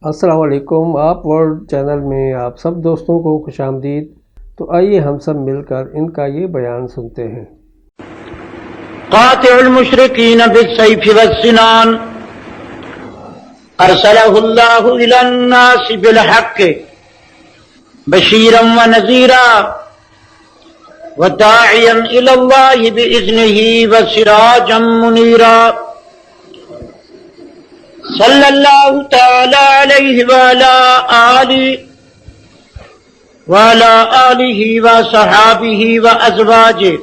السلام علیکم، آپ ورلڈ چینل میں آپ سب دوستوں کو خوش آمدید۔ تو آئیے ہم سب مل کر ان کا یہ بیان سنتے ہیں۔ قاطع المشرکین بالسیف والسنان ارسلہ اللہ الی الناس بالحق بشیرا ونذیرا وداعیا الی اللہ باذنہ وسراجا منیرا صلی اللہ تعالی علیہ وعلی آلہ وصحابہ وازواجہ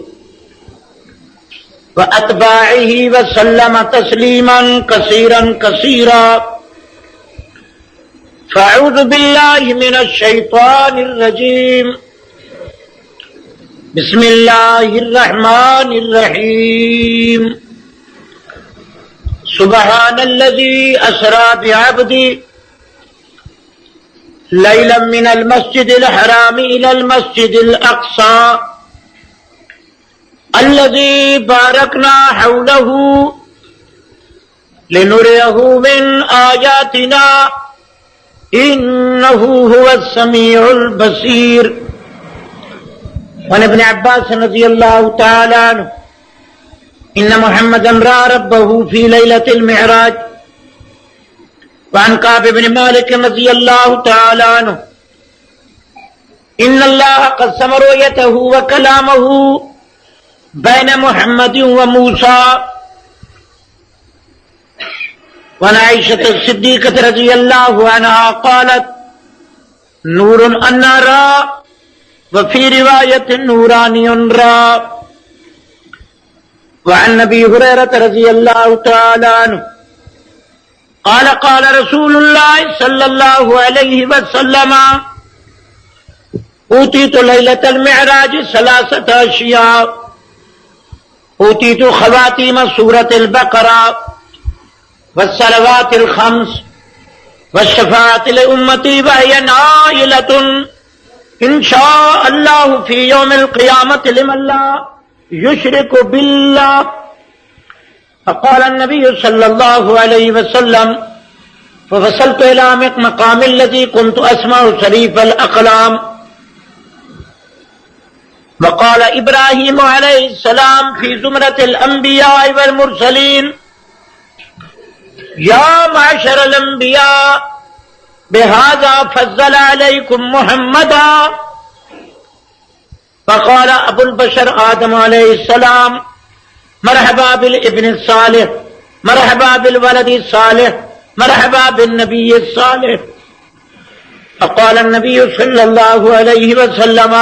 واتباعہ وسلم تسلیما کثیرا کثیرا۔ فاعوذ باللہ من الشیطان الرجیم، بسم اللہ الرحمن الرحیم۔ سبحان الذي أسرى بعبده ليلا من المسجد الحرام إلى المسجد الأقصى الذي باركنا حوله لنريه من آياتنا إنه هو السميع البصير۔ وعن ابن عباس رضي الله تعالى عنه ان محمدا رأى ربه في ليلة المعراج۔ وعن كعب بن مالك رضي الله تعالى عنه ان الله قسم رؤيته وكلامه بين محمد وموسى۔ وعن عائشة الصديقة رضي الله عنها قالت نور أنا را، وفي رواية نوراني را۔ وعن ابي هريره رضي الله تعالى عنه قال قال رسول الله صلى الله عليه وسلم اوتيت ليله المعراج ثلاثه اشياء: اوتيت خواتيم سوره البقره والصلوات الخمس والشفاعه لامتي وهي نائله ان شاء الله في يوم القيامه لمن لا يشرك بالله۔ فقال النبي صلى الله عليه وسلم فوصلت إلى مقام الذي كنت أسمع صريف الأقلام۔ وقال إبراهيم عليه السلام في زمرة الأنبياء والمرسلين يا معشر الأنبياء بهذا فضل عليكم محمدا۔ فقال ابو البشر آدم علیہ السلام مرحبا بالابن الصالح، مرحبا بالولد الصالح، مرحبا بالنبی الصالح۔ فقال النبی صلی اللہ علیہ وسلم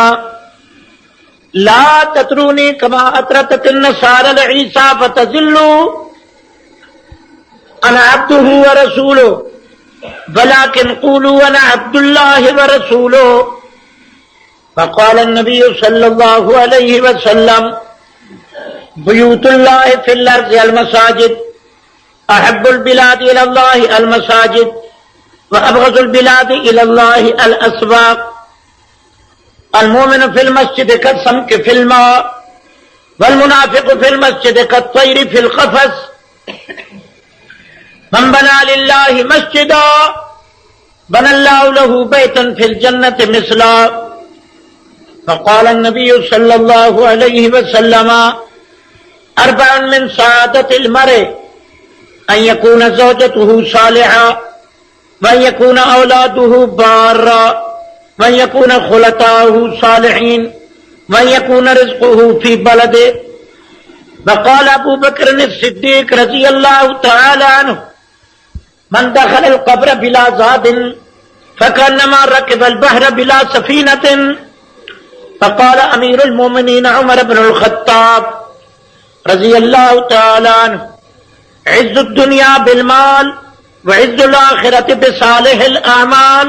لا تطرونی کما اطرتت النصارى لعیسى فتضلوا، انا عبده ورسوله ولكن قولوا انا عبد الله ورسوله۔ فقال النبي صلى الله عليه وسلم بيوت الله في الأرض المساجد، أحب البلاد إلى الله المساجد وأبغض البلاد إلى الله الأسواق۔ المؤمن في المسجد كالسمك في الماء، والمنافق في المسجد كالطير في القفص۔ من بنى لله مسجدا بنى الله له بيتا في الجنة مثلا۔ فقال النبي صلى الله عليه وسلم أربع من سعادة المرء أن يكون زوجته صالحة، وأن يكون أولاده بارا، وأن يكون خلطاؤه صالحين، وأن يكون رزقه في بلده۔ وقال أبو بكر الصديق رضي الله تعالى عنه من دخل القبر بلا زاد فكأنما ركب البحر بلا سفينة۔ فقال امیر المومنین عمر بن الخطاب رضی اللہ تعالی عنہ عز الدنیا بالمال وعز الآخرة بصالح الاعمال۔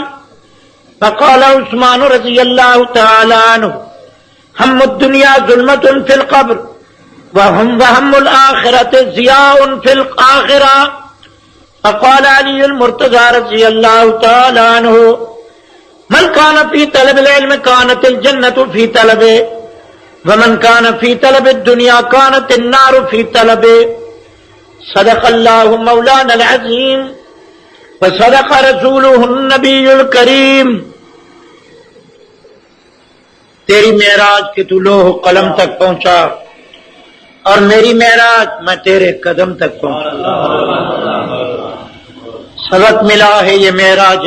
فقال عثمان رضی اللہ تعالی عنہ ہم الدنیا ظلمت فی القبر وہم الآخرة ضیاء فی الآخرہ۔ فقال علی المرتضی رضی اللہ تعالی عنہ من كان في طلب العلم كانت الجنة في طلبه، ومن كان في طلب الدنيا كانت النار في طلبه۔ صدق اللہ مولانا العظیم فصدق رسولہ النبی الکریم. تیری معراج کہ تو لوح و قلم تک پہنچا اور میری معراج میں تیرے قدم تک پہنچا. سبق ملا ہے یہ معراج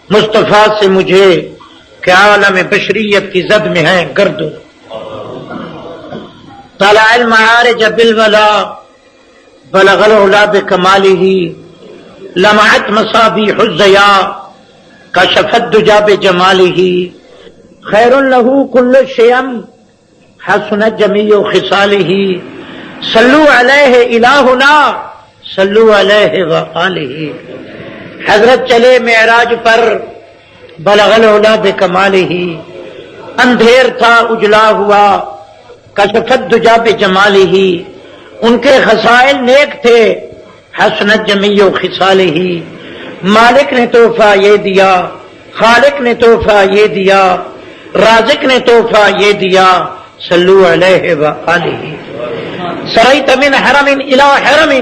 مصطفیٰ سے مجھے کہ عالم بشریت کی زد میں ہے گردوں. طلع المعارج بالولا بلغ العلا بکمالہ لمعت مصابیح الضیاء کشفت الدجا بجمالہ. خیر لہ کل شیء حسنت جمیع خصالہ. صلو علیہ الہنا صلو علیہ وآلہ. حضرت چلے معراج پر بلغ العلا بکمالہ. اندھیر تھا اجلا ہوا کشفت دجا بجمالہ. ان کے خصائل نیک تھے حسنت جمیع خصالہ. مالک نے تحفہ یہ دیا، خالق نے تحفہ یہ دیا، رازق نے تحفہ یہ دیا. صلو علیہ وآلہ. سریت من حرم الی حرم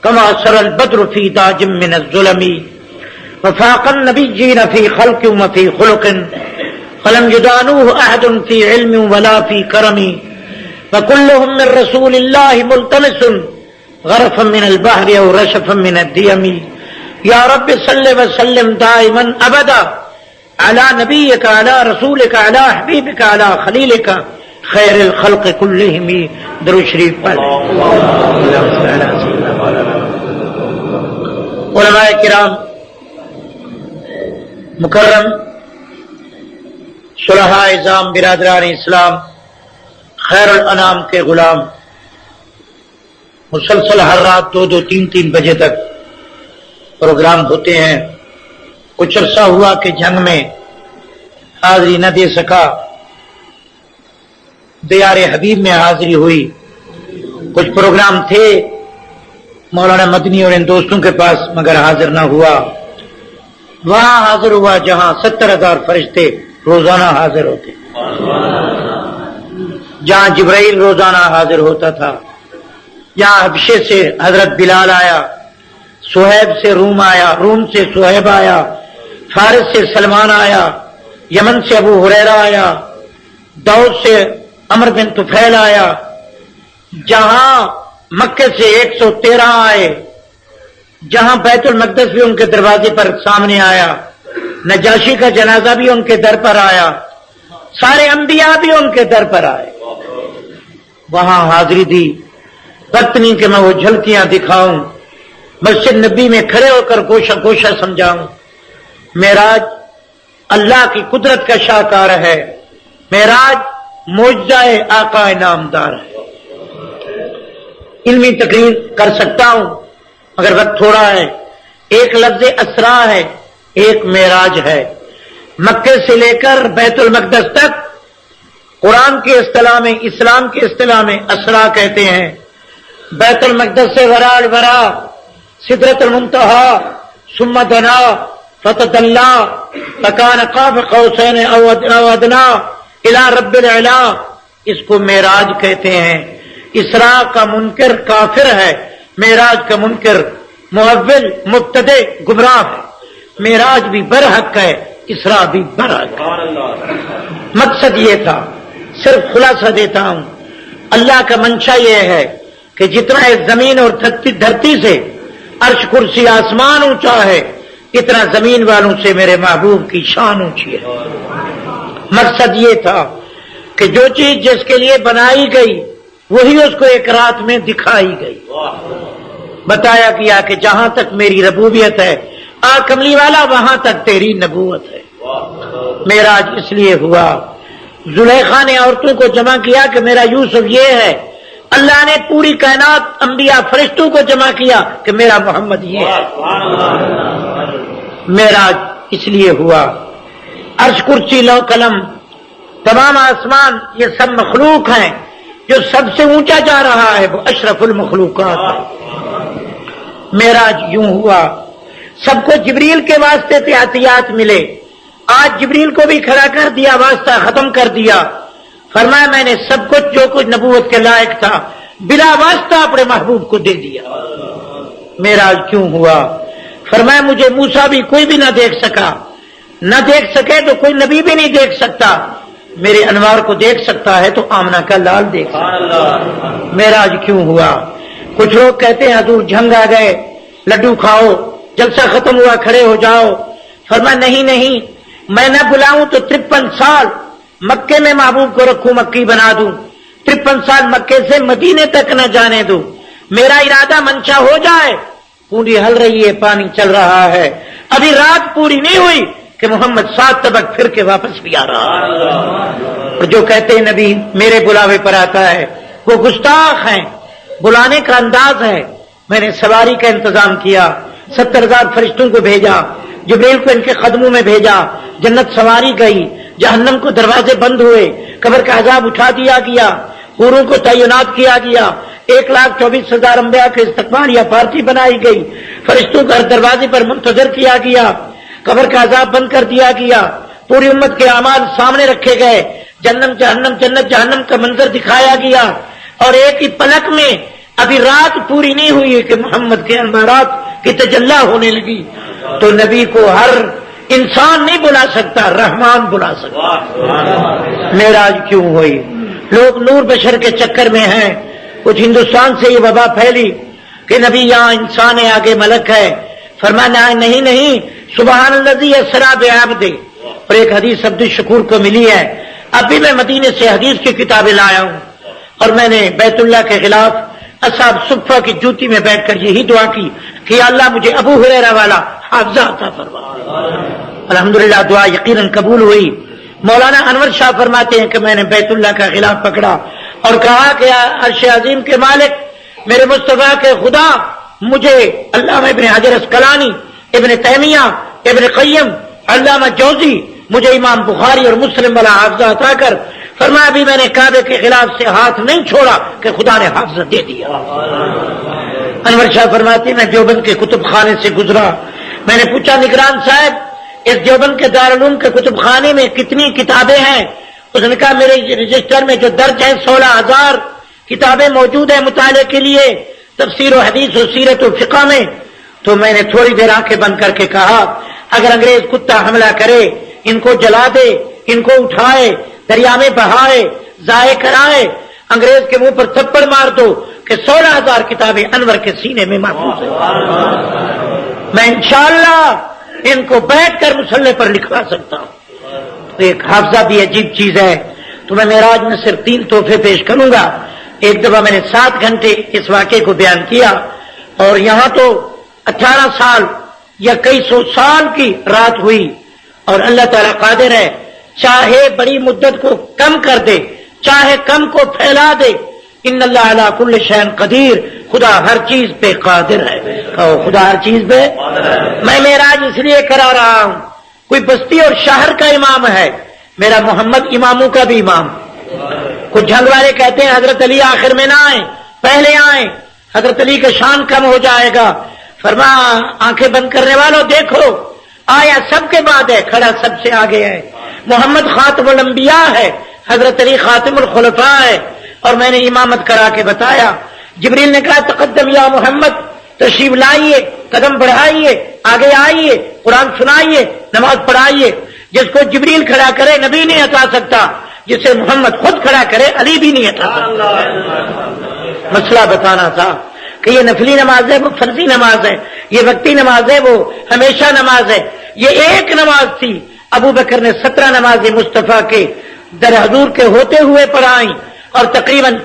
کما سر البدر فی داج من الظلم. وفاق النبیین فی خلق وفی خلق فلم یدانوہ احد فی علم ولا فی کرم. وکلہم من رسول اللہ ملتمس غرفا من البحر او رشفا من الدیم. یا رب صل وسلم دائما ابدا علی نبیک علی رسولک علی حبیبک علی خلیلک خیر الخلق کلہم. درود شریف پڑھ. علماء کرام مکرم صلحاء اعظام برادران اسلام خیر الانام کے غلام، مسلسل ہر رات 2-3 بجے تک پروگرام ہوتے ہیں. کچھ عرصہ ہوا کہ جنگ میں حاضری نہ دے سکا، دیار حبیب میں حاضری ہوئی. کچھ پروگرام تھے مولانا مدنی اور ان دوستوں کے پاس مگر حاضر نہ ہوا. وہاں حاضر ہوا جہاں 70,000 فرشتے روزانہ حاضر ہوتے، جہاں جبرائیل روزانہ حاضر ہوتا تھا. یہاں حبشے سے حضرت بلال آیا، سہیب سے روم آیا، روم سے سہیب آیا، فارس سے سلمان آیا، یمن سے ابو ہریرہ آیا، داؤد سے عمر بن طفیل آیا. جہاں مکے سے 113 آئے، جہاں بیت المقدس بھی ان کے دروازے پر سامنے آیا، نجاشی کا جنازہ بھی ان کے در پر آیا، سارے انبیاء بھی ان کے در پر آئے. وہاں حاضری دی. وقت نہیں کہ میں وہ جھلکیاں دکھاؤں، مسجد نبی میں کھڑے ہو کر گوشہ گوشہ سمجھاؤں. معراج اللہ کی قدرت کا شاہکار ہے. معراج معجزہ آقا نامدار ہے. علمی تقریر کر سکتا ہوں مگر وقت تھوڑا ہے. ایک لفظ اسرا ہے، ایک معراج ہے. مکے سے لے کر بیت المقدس تک قرآن کی اصطلاح میں، اسلام کی اصطلاح میں اسرا کہتے ہیں. بیت المقدس سے ورا الورا سدرۃ المنتہا ثم دنا فتدلا فکان قاب قوسین او ادنا الی رب العلا. اس کو معراج کہتے ہیں. اسراء کا منکر کافر ہے، معراج کا منکر مؤول مبتدع گمراہ ہے. معراج بھی برحق ہے، اسراء بھی برحق ہے. مقصد یہ تھا، صرف خلاصہ دیتا ہوں. اللہ کا منشا یہ ہے کہ جتنا اس زمین اور دھرتی سے عرش کرسی آسمان اونچا ہے، اتنا زمین والوں سے میرے محبوب کی شان اونچی ہے. مقصد یہ تھا کہ جو چیز جس کے لیے بنائی گئی وہی اس کو ایک رات میں دکھائی گئی. بتایا گیا کہ جہاں تک میری ربوبیت ہے کملی والا وہاں تک تیری نبوت ہے. معراج اس لیے ہوا. زلیخا نے عورتوں کو جمع کیا کہ میرا یوسف یہ ہے. اللہ نے پوری کائنات انبیاء فرشتوں کو جمع کیا کہ میرا محمد یہ ہے. معراج اس لیے ہوا. عرش کرسی لوح قلم تمام آسمان یہ سب مخلوق ہیں. جو سب سے اونچا جا رہا ہے وہ اشرف المخلوقات ہے. معراج یوں ہوا. سب کو جبریل کے واسطے احتیاط ملے. آج جبریل کو بھی کھڑا کر دیا، واسطہ ختم کر دیا. فرمایا میں نے سب کچھ جو کچھ نبوت کے لائق تھا بلا واسطہ اپنے محبوب کو دے دیا. معراج کیوں ہوا؟ فرمایا مجھے موسیٰ بھی کوئی بھی نہ دیکھ سکا، نہ دیکھ سکے تو کوئی نبی بھی نہیں دیکھ سکتا، میرے انوار کو دیکھ سکتا ہے تو آمنہ کا لال دیکھ سکتا۔ معراج کیوں ہوا؟ کچھ لوگ کہتے ہیں حضور جھنگ آ گئے، لڈو کھاؤ، جلسہ ختم ہوا کھڑے ہو جاؤ۔ فرمایا نہیں نہیں، میں نہ بلاؤں تو 53 سال مکے میں محبوب کو رکھوں، مکی بنا دوں، 53 سال مکے سے مدینے تک نہ جانے دوں، میرا ارادہ منشا ہو جائے۔ پونڈی ہل رہی ہے، پانی چل رہا ہے، ابھی رات پوری نہیں ہوئی کہ محمد 7 طبق پھر کے واپس بھی آ رہا ہے۔ اور جو کہتے ہیں نبی میرے بلاوے پر آتا ہے وہ گستاخ ہیں، بلانے کا انداز ہے۔ میں نے سواری کا انتظام کیا، 70,000 فرشتوں کو بھیجا، جبریل کو ان کے قدموں میں بھیجا، جنت سواری گئی، جہنم کو دروازے بند ہوئے، قبر کا عذاب اٹھا دیا گیا، حوروں کو تعینات کیا گیا، 1,24,000 انبیاء کے استقبال یا پارٹی بنائی گئی، فرشتوں کو ہر دروازے پر منتظر کیا گیا، قبر کا عذاب بند کر دیا گیا، پوری امت کے اعمال سامنے رکھے گئے، جنت جہنم کا منظر دکھایا گیا، اور ایک ہی پلک میں ابھی رات پوری نہیں ہوئی کہ محمد کے انوارات کی تجلی ہونے لگی۔ تو نبی کو ہر انسان نہیں بلا سکتا، رحمان بلا سکتا۔ معراج کیوں ہوئی؟ لوگ نور بشر کے چکر میں ہیں۔ کچھ ہندوستان سے یہ وبا پھیلی کہ نبی یہاں انسان ہے، آگے ملک ہے۔ فرمایا نہیں، سبحان الذی اسری بعبدہ۔ اور ایک حدیث عبد الشکور کو ملی ہے، ابھی میں مدینے سے حدیث کی کتابیں لایا ہوں، اور میں نے بیت اللہ کے خلاف اصحاب صفہ کی جوتی میں بیٹھ کر یہی دعا کی کہ یا اللہ مجھے ابو ہریرہ والا حافظہ عطا فرما۔ الحمدللہ دعا یقیناً قبول ہوئی۔ مولانا انور شاہ فرماتے ہیں کہ میں نے بیت اللہ کا غلاف پکڑا اور کہا کہ عرش عظیم کے مالک، میرے مصطفیٰ کے خدا، مجھے علامہ ابن حجر اسقلانی، ابن تیمیہ، ابن قیم، علامہ جوزی، مجھے امام بخاری اور مسلم والا حافظہ عطا کر۔ فرمایا ابھی میں نے کعبے کے خلاف سے ہاتھ نہیں چھوڑا کہ خدا نے حافظہ دے دیا۔ انور شاہ فرماتے ہیں میں دیوبند کے کتب خانے سے گزرا، میں نے پوچھا نگران صاحب اس دیوبند کے دارالعلوم کے کتب خانے میں کتنی کتابیں ہیں؟ اس نے کہا میرے رجسٹر میں جو درج ہیں 16,000 کتابیں موجود ہیں مطالعے کے لیے، تفسیر و حدیث و سیرت و فقہ میں۔ تو میں نے تھوڑی دیر آنکھیں بند کر کے کہا اگر انگریز کتا حملہ کرے، ان کو جلا دے، ان کو اٹھائے، دریا میں بہائے، ضائع کرائے، انگریز کے منہ پر تھپڑ مار دو کہ 16,000 کتابیں انور کے سینے میں محفوظ ہیں، میں انشاءاللہ ان کو بیٹھ کر مسلح پر لکھوا سکتا ہوں۔ ایک حافظہ بھی عجیب چیز ہے۔ تو میں معراج میں صرف 3 تحفے پیش کروں گا۔ ایک دفعہ میں نے 7 گھنٹے اس واقعے کو بیان کیا، اور یہاں تو 18 سال یا کئی سو سال کی رات ہوئی، اور اللہ تعالیٰ قادر ہے، چاہے بڑی مدت کو کم کر دے، چاہے کم کو پھیلا دے۔ ان اللہ علی کل شیء قدیر، خدا ہر چیز پہ قادر ہے۔ خدا ہر چیز پہ۔ میں معراج اس لیے کرا رہا ہوں، کوئی بستی اور شہر کا امام ہے، میرا محمد اماموں کا بھی امام۔ کچھ جھنگ والے کہتے ہیں حضرت علی آخر میں نہ آئیں، پہلے آئیں، حضرت علی کا شان کم ہو جائے گا۔ فرمایا آنکھیں بند کرنے والوں دیکھو، آیا سب کے بعد ہے، کھڑا سب سے آگے ہے۔ محمد خاتم الانبیاء ہے، حضرت علی خاتم الخلفاء ہے۔ اور میں نے امامت کرا کے بتایا، جبریل نے کہا تقدم یا محمد، تشریف لائیے، قدم بڑھائیے، آگے آئیے، قرآن سنائیے، نماز پڑھائیے۔ جس کو جبریل کھڑا کرے نبی نہیں ہٹا سکتا، جسے محمد خود کھڑا کرے علی بھی نہیں ہٹا سکتا۔ مسئلہ بتانا تھا کہ یہ نفلی نماز ہے، وہ فرضی نماز ہے، یہ وقتی نماز ہے، وہ ہمیشہ نماز ہے۔ یہ ایک نماز تھی، ابو بکر نے 17 نمازیں مصطفیٰ کے در حضور کے ہوتے ہوئے پڑھائیں، اور تقریباً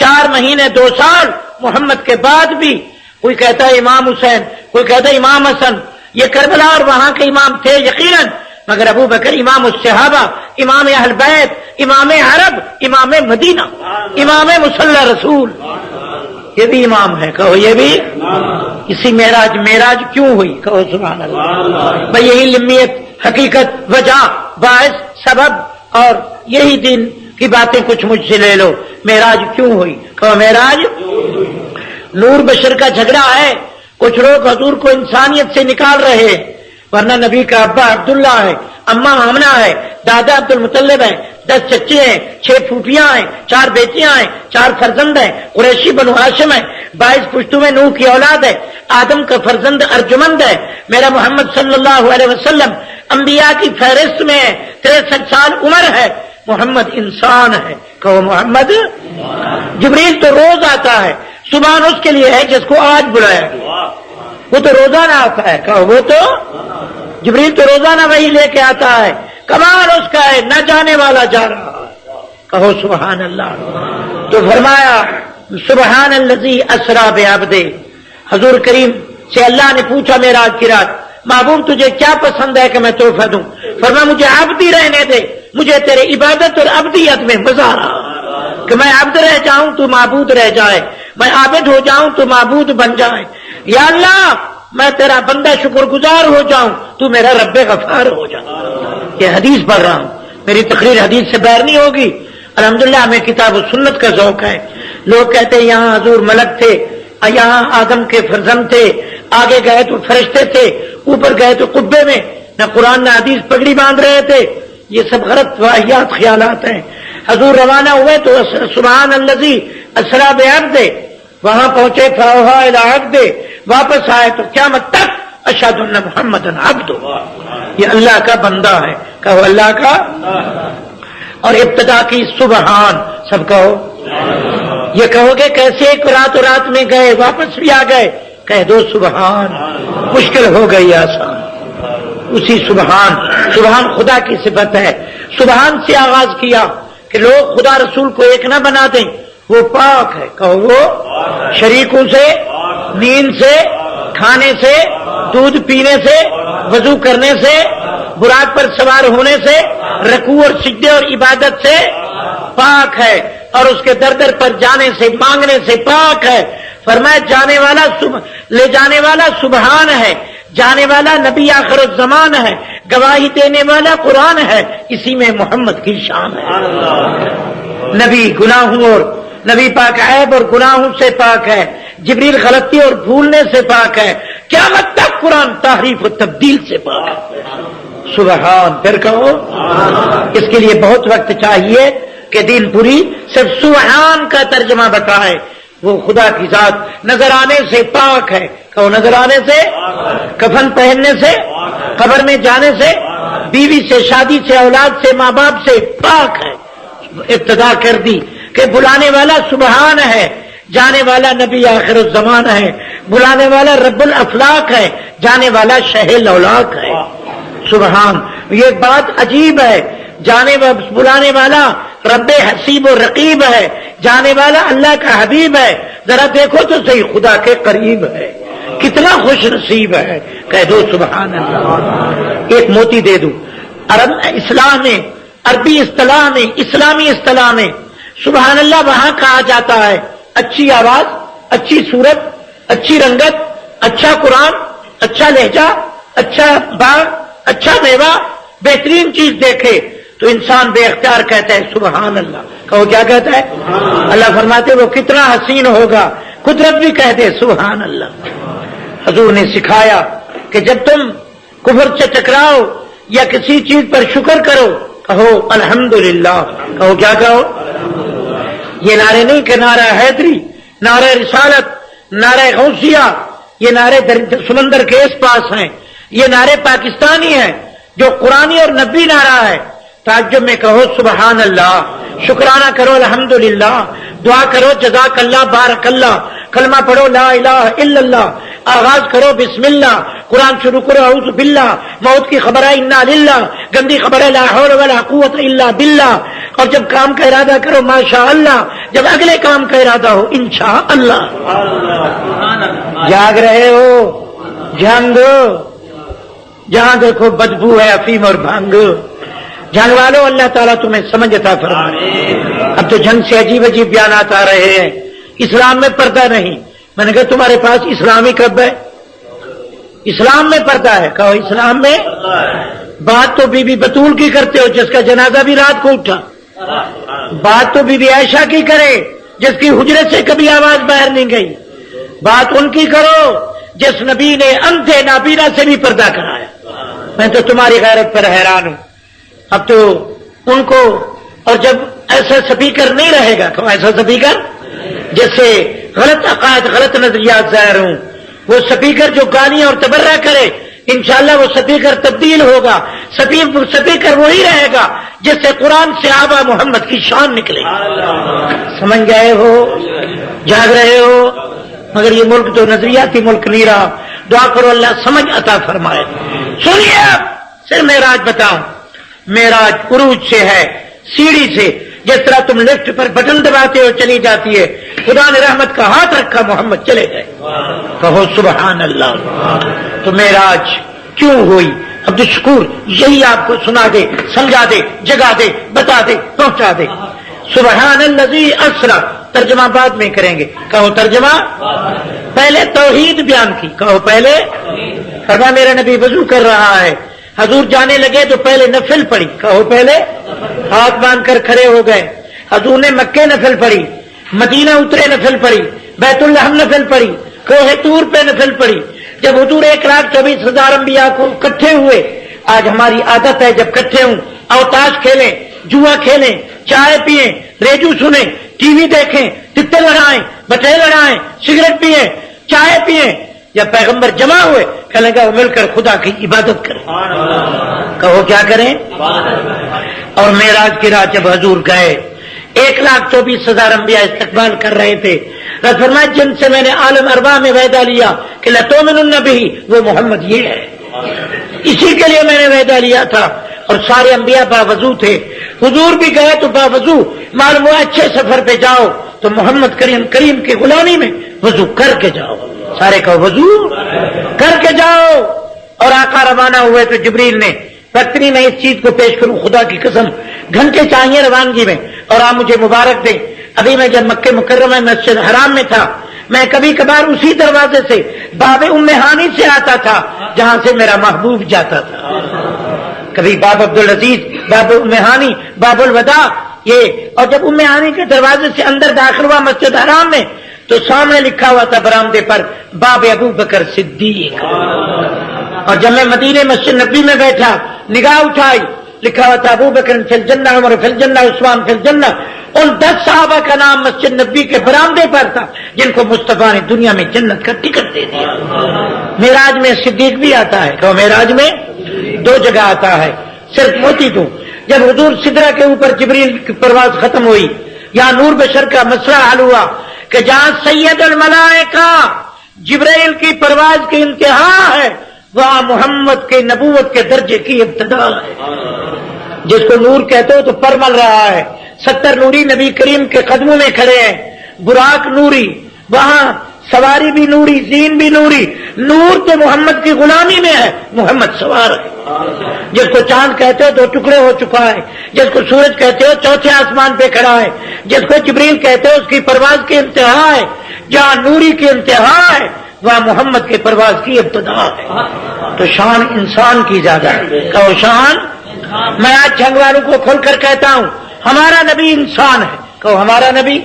4 مہینے 2 سال محمد کے بعد بھی۔ کوئی کہتا ہے امام حسین، کوئی کہتا ہے امام حسن، یہ کربلا اور وہاں کے امام تھے یقیناً، مگر ابو بکر امام الصحابہ، امام اہل بیت، امام عرب، امام مدینہ، امام مصلی رسول، یہ بھی امام ہے۔ کہو یہ بھی اسی معراج کیوں ہوئی؟ کہو سبحان اللہ۔ بھئی یہی لمیت، حقیقت، وجہ، باعث، سبب، اور یہی دین کی باتیں کچھ مجھ سے لے لو۔ معراج کیوں ہوئی؟ کہو معراج نور بشر کا جھگڑا ہے۔ کچھ لوگ حضور کو انسانیت سے نکال رہے ہیں، ورنہ نبی کا ابا عبداللہ ہے، اماں آمنہ ہے، دادا عبد المطلب ہے، 10 چچے ہیں، 6 پھوپھیاں ہیں، 4 بیٹیاں ہیں، 4 فرزند ہیں، قریشی بنو ہاشم ہے، 22 پشتوں میں نوح کی اولاد ہے، آدم کا فرزند ارجمند ہے، میرا محمد صلی اللہ علیہ وسلم انبیاء کی فہرست میں ہے، 63 سال عمر ہے، محمد انسان ہے، کہو محمد۔ جبریل تو روز آتا ہے، سبحان اس کے لیے ہے جس کو آج بلایا گیا، وہ تو روزانہ آتا ہے، کہو وہ تو جبریل تو روزانہ وہی لے کے آتا ہے، کمال اس کا ہے، نہ جانے والا جا رہا ہے، کہو سبحان اللہ۔ تو فرمایا سبحان الذی اسری بعبدہ، حضور کریم سے اللہ نے پوچھا معراج کی رات، محبوب تجھے کیا پسند ہے کہ میں تحفہ دوں؟ فرمایا مجھے عبدی رہنے دے، مجھے تیرے عبادت اور عبدیت میں مزہ آ رہا کہ میں عبد رہ جاؤں تو معبود رہ جائے، میں عابد ہو جاؤں تو معبود بن جائے، یا اللہ میں تیرا بندہ شکر گزار ہو جاؤں تو میرا رب غفار ہو جائے۔ یہ حدیث پڑھ رہا ہوں، میری تقریر حدیث سے باہر نہیں ہوگی، الحمدللہ ہمیں کتاب و سنت کا ذوق ہے۔ لوگ کہتے ہیں یہاں حضور ملک تھے، یہاں آدم کے فرزند تھے، آگے گئے تو فرشتے تھے، اوپر گئے تو قبے میں نہ قرآن نہ حدیث پگڑی باندھ رہے تھے، یہ سب غلط واہیات خیالات ہیں۔ حضور روانہ ہوئے تو سبحان الذی اسری بعبدہ، وہاں پہنچے فاوحی الی عبدہ، واپس آئے تو قیامت تک اشہد ان محمدًا عبدہ، یہ اللہ کا بندہ ہے، کہو اللہ کا۔ اور ابتدا کی سبحان، سب کہو، یہ کہو گے کیسے ایک رات میں گئے واپس بھی آ گئے، کہہ دو سبحان، مشکل ہو گئی آسان، اسی سبحان خدا کی صفت ہے۔ سبحان سے آغاز کیا کہ لوگ خدا رسول کو ایک نہ بنا دیں، وہ پاک ہے، کہو وہ شریکوں سے، نیند سے، کھانے سے، دودھ پینے سے، وضو کرنے سے، براق پر سوار ہونے سے، رکوع اور سجدے اور عبادت سے پاک ہے، اور اس کے در در پر جانے سے، مانگنے سے پاک ہے۔ فرمایا لے جانے والا سبحان ہے، جانے والا نبی آخر الزمان ہے، گواہی دینے والا قرآن ہے، اسی میں محمد کی شان ہے۔ نبی گناہوں اور نبی پاک عیب اور گناہوں سے پاک ہے، جبریل غلطی اور بھولنے سے پاک ہے، قیامت تک قرآن تحریف و تبدیل سے پاک ہے۔ سبحان، پھر کہو۔ اس کے لیے بہت وقت چاہیے کہ دین پوری صرف سبحان کا ترجمہ بتائے۔ وہ خدا کی ذات نظر آنے سے پاک ہے، کہو نظر آنے سے، کفن پہننے سے، قبر میں جانے سے، بیوی سے، شادی سے، اولاد سے، ماں باپ سے پاک ہے۔ ابتدا کر دی کہ بلانے والا سبحان ہے، جانے والا نبی آخر الزمان ہے، بلانے والا رب الافلاق ہے، جانے والا شہ لولاک ہے۔ سبحان، یہ بات عجیب ہے، بلانے والا رب حسیب و رقیب ہے، جانے والا اللہ کا حبیب ہے، ذرا دیکھو تو صحیح خدا کے قریب ہے، کتنا خوش نصیب ہے، کہہ دو سبحان اللہ۔ ایک موتی دے دوں، اسلام میں، عربی اصطلاح میں، اسلامی اصطلاح میں سبحان اللہ وہاں کہا جاتا ہے اچھی آواز، اچھی صورت، اچھی رنگت، اچھا قرآن، اچھا لہجہ، اچھا باغ، اچھا میوہ، بہترین چیز دیکھے تو انسان بے اختیار کہتا ہے سبحان اللہ، کہو کیا کہتا ہے؟ اللہ فرماتے وہ کتنا حسین ہوگا، قدرت بھی کہہ دے سبحان اللہ۔ حضور نے سکھایا کہ جب تم کفر سے ٹکراؤ یا کسی چیز پر شکر کرو، کہو الحمدللہ، کہو کیا کہو؟ یہ نعرے نہیں کہ نعرہ حیدری، نعرہ رسالت، نعرہ غوثیہ، یہ نعرے سمندر کے اس پاس ہیں، یہ نعرے پاکستانی ہیں جو قرآنی اور نبی نعرہ ہے۔ تعجب میں کہو سبحان اللہ، شکرانہ کرو الحمدللہ، دعا کرو جزاک اللہ بارک اللہ، کلمہ پڑھو لا الہ الا اللہ، آغاز کرو بسم اللہ، قرآن شروع کرو اعوذ باللہ، موت کی خبر ہے انا للہ، گندی خبر ہے لا حول ولا قوت الا باللہ، اور جب کام کا ارادہ کرو ماشاء اللہ، جب اگلے کام کا ارادہ ہو انشاء اللہ۔ جاگ رہے ہو جھنگ، جہاں دیکھو بدبو ہے افیم اور بھنگ، جنگ والوں اللہ تعالیٰ تمہیں سمجھ عطا فرمائے۔ اب تو جنگ سے عجیب عجیب بیانات آ رہے ہیں، اسلام میں پردہ نہیں، میں نے کہا تمہارے پاس اسلامی کب ہے؟ اسلام میں پردہ ہے، کہو اسلام میں۔ بات تو بی بی بطول کی کرتے ہو جس کا جنازہ بھی رات کو اٹھا، بات تو بی بی عائشہ کی کرے جس کی حجرے سے کبھی آواز باہر نہیں گئی، بات ان کی کرو جس نبی نے اندھے نابینا سے بھی پردہ کرایا۔ میں تو تمہاری غیرت پر حیران ہوں، اب تو ان کو اور جب ایسا سپیکر نہیں رہے گا، ایسا سپیکر جیسے غلط عقائد غلط نظریات ظاہر ہوں، وہ سپیکر جو گالیاں اور تبرہ کرے انشاءاللہ وہ سپیکر تبدیل ہوگا، سپیکر وہی رہے گا جس سے قرآن سے آبا محمد کی شان نکلے. سمجھ گئے ہو؟ جاگ رہے ہو؟ مگر یہ ملک تو نظریاتی ملک نہیں رہا. دعا کرو اللہ سمجھ عطا فرمائے. سنیے اب صرف معراج بتاؤں. معراج عروج سے ہے، سیڑھی سے، جس طرح تم لفٹ پر بٹن دباتے ہو چلی جاتی ہے، خدا نے رحمت کا ہاتھ رکھا محمد چلے گئے. کہو سبحان اللہ. تو معراج کیوں ہوئی؟ عبد الشکور یہی آپ کو سنا دے، سمجھا دے، جگا دے، بتا دے، پہنچا دے. سبحان الذی اسرا ترجمہ بعد میں کریں گے. کہو ترجمہ. پہلے توحید بیان کی. کہو پہلے. فرمایا میرا نبی وضو کر رہا ہے، حضور جانے لگے تو پہلے نفل پڑھی. کہو پہلے. ہاتھ باندھ کر کھڑے ہو گئے. حضور نے مکے نفل پڑھی، مدینہ اترے نفل پڑھی، بیت اللہ نفل پڑھی، کوہ طور پہ نفل پڑھی. جب حضور 1,24,000 انبیاء کو اکٹھے ہوئے، آج ہماری عادت ہے جب اکٹھے ہوں اوتاش کھیلیں، جوا کھیلیں، چائے پیئیں، ریڈیو سنیں، ٹی وی دیکھیں، تتے لڑائیں، بٹے لڑائیں، سگریٹ پیئیں، چائے پیئیں. جب پیغمبر جمع ہوئے کہنے لگا مل کر خدا کی عبادت کریں. کہو کیا کریں؟ اور معراج کی رات جب حضور گئے 1,24,000 انبیاء استقبال کر رہے تھے. رسول فرمایا جن سے میں نے عالم ارواح میں وعدہ لیا کہ لتؤمنن بہ، وہ محمد یہ ہے، اسی کے لیے میں نے وعدہ لیا تھا. اور سارے انبیاء باوضو تھے. حضور بھی گئے تو باوضو. معلوم ہوا اچھے سفر پہ جاؤ تو محمد کریم کی غلامی میں وضو کر کے جاؤ. سارے کہو وضو کر کے جاؤ. اور آقا روانہ ہوئے تو جبریل نے پتنی میں اس چیز کو پیش کروں، خدا کی قسم گھنٹے چاہیے روانگی میں، اور آپ مجھے مبارک دیں. ابھی میں جب مکہ مکرمہ مسجد حرام میں تھا، میں کبھی کبھار اسی دروازے سے باب ام ہانی سے آتا تھا جہاں سے میرا محبوب جاتا تھا. کبھی باب عبدالعزیز، باب ام ہانی، باب الوداع یہ. اور جب ام ہانی کے دروازے سے اندر داخل ہوا مسجد حرام میں تو سامنے لکھا ہوا تھا برآمدے پر باب ابو بکر صدیق. اور جب میں مدینے مسجد نبی میں بیٹھا نگاہ اٹھائی لکھا ہوا تھا ابو بکر فی الجنہ، عمر فی الجنہ، عثمان فی الجنہ. ان 10 صحابہ کا نام مسجد نبی کے برآمدے پر تھا جن کو مصطفیٰ نے دنیا میں جنت کا ٹکٹ دے دیا. معراج میں صدیق بھی آتا ہے. تو معراج میں 2 جگہ آتا ہے. صرف موتی تو جب حضور سدرہ کے اوپر جبریل کی پرواز ختم ہوئی، یہاں نور بشر کا مسئلہ حل ہوا کہ جہاں سید الملائکہ جبرائیل کی پرواز کی انتہا ہے وہاں محمد کے نبوت کے درجے کی ابتدا ہے. جس کو نور کہتے ہو تو پر مل رہا ہے. 70 نوری نبی کریم کے قدموں میں کھڑے ہیں. براق نوری، وہاں سواری بھی نوری، زین بھی نوری. نور تو محمد کی غلامی میں ہے، محمد سوار ہے. جس کو چاند کہتے ہو 2 ٹکڑے ہو چکا ہے، جس کو سورج کہتے ہو 4تھے آسمان پہ کھڑا ہے، جس کو جبریل کہتے ہو اس کی پرواز کی انتہا ہے. جہاں نوری کی انتہا ہے وہاں محمد کے پرواز کی ابتدا ہے. تو شان انسان کی زیادہ ہے. کہو شان. میں آج جنگ والوں کو کھول کر کہتا ہوں ہمارا نبی انسان ہے. کہو ہمارا نبی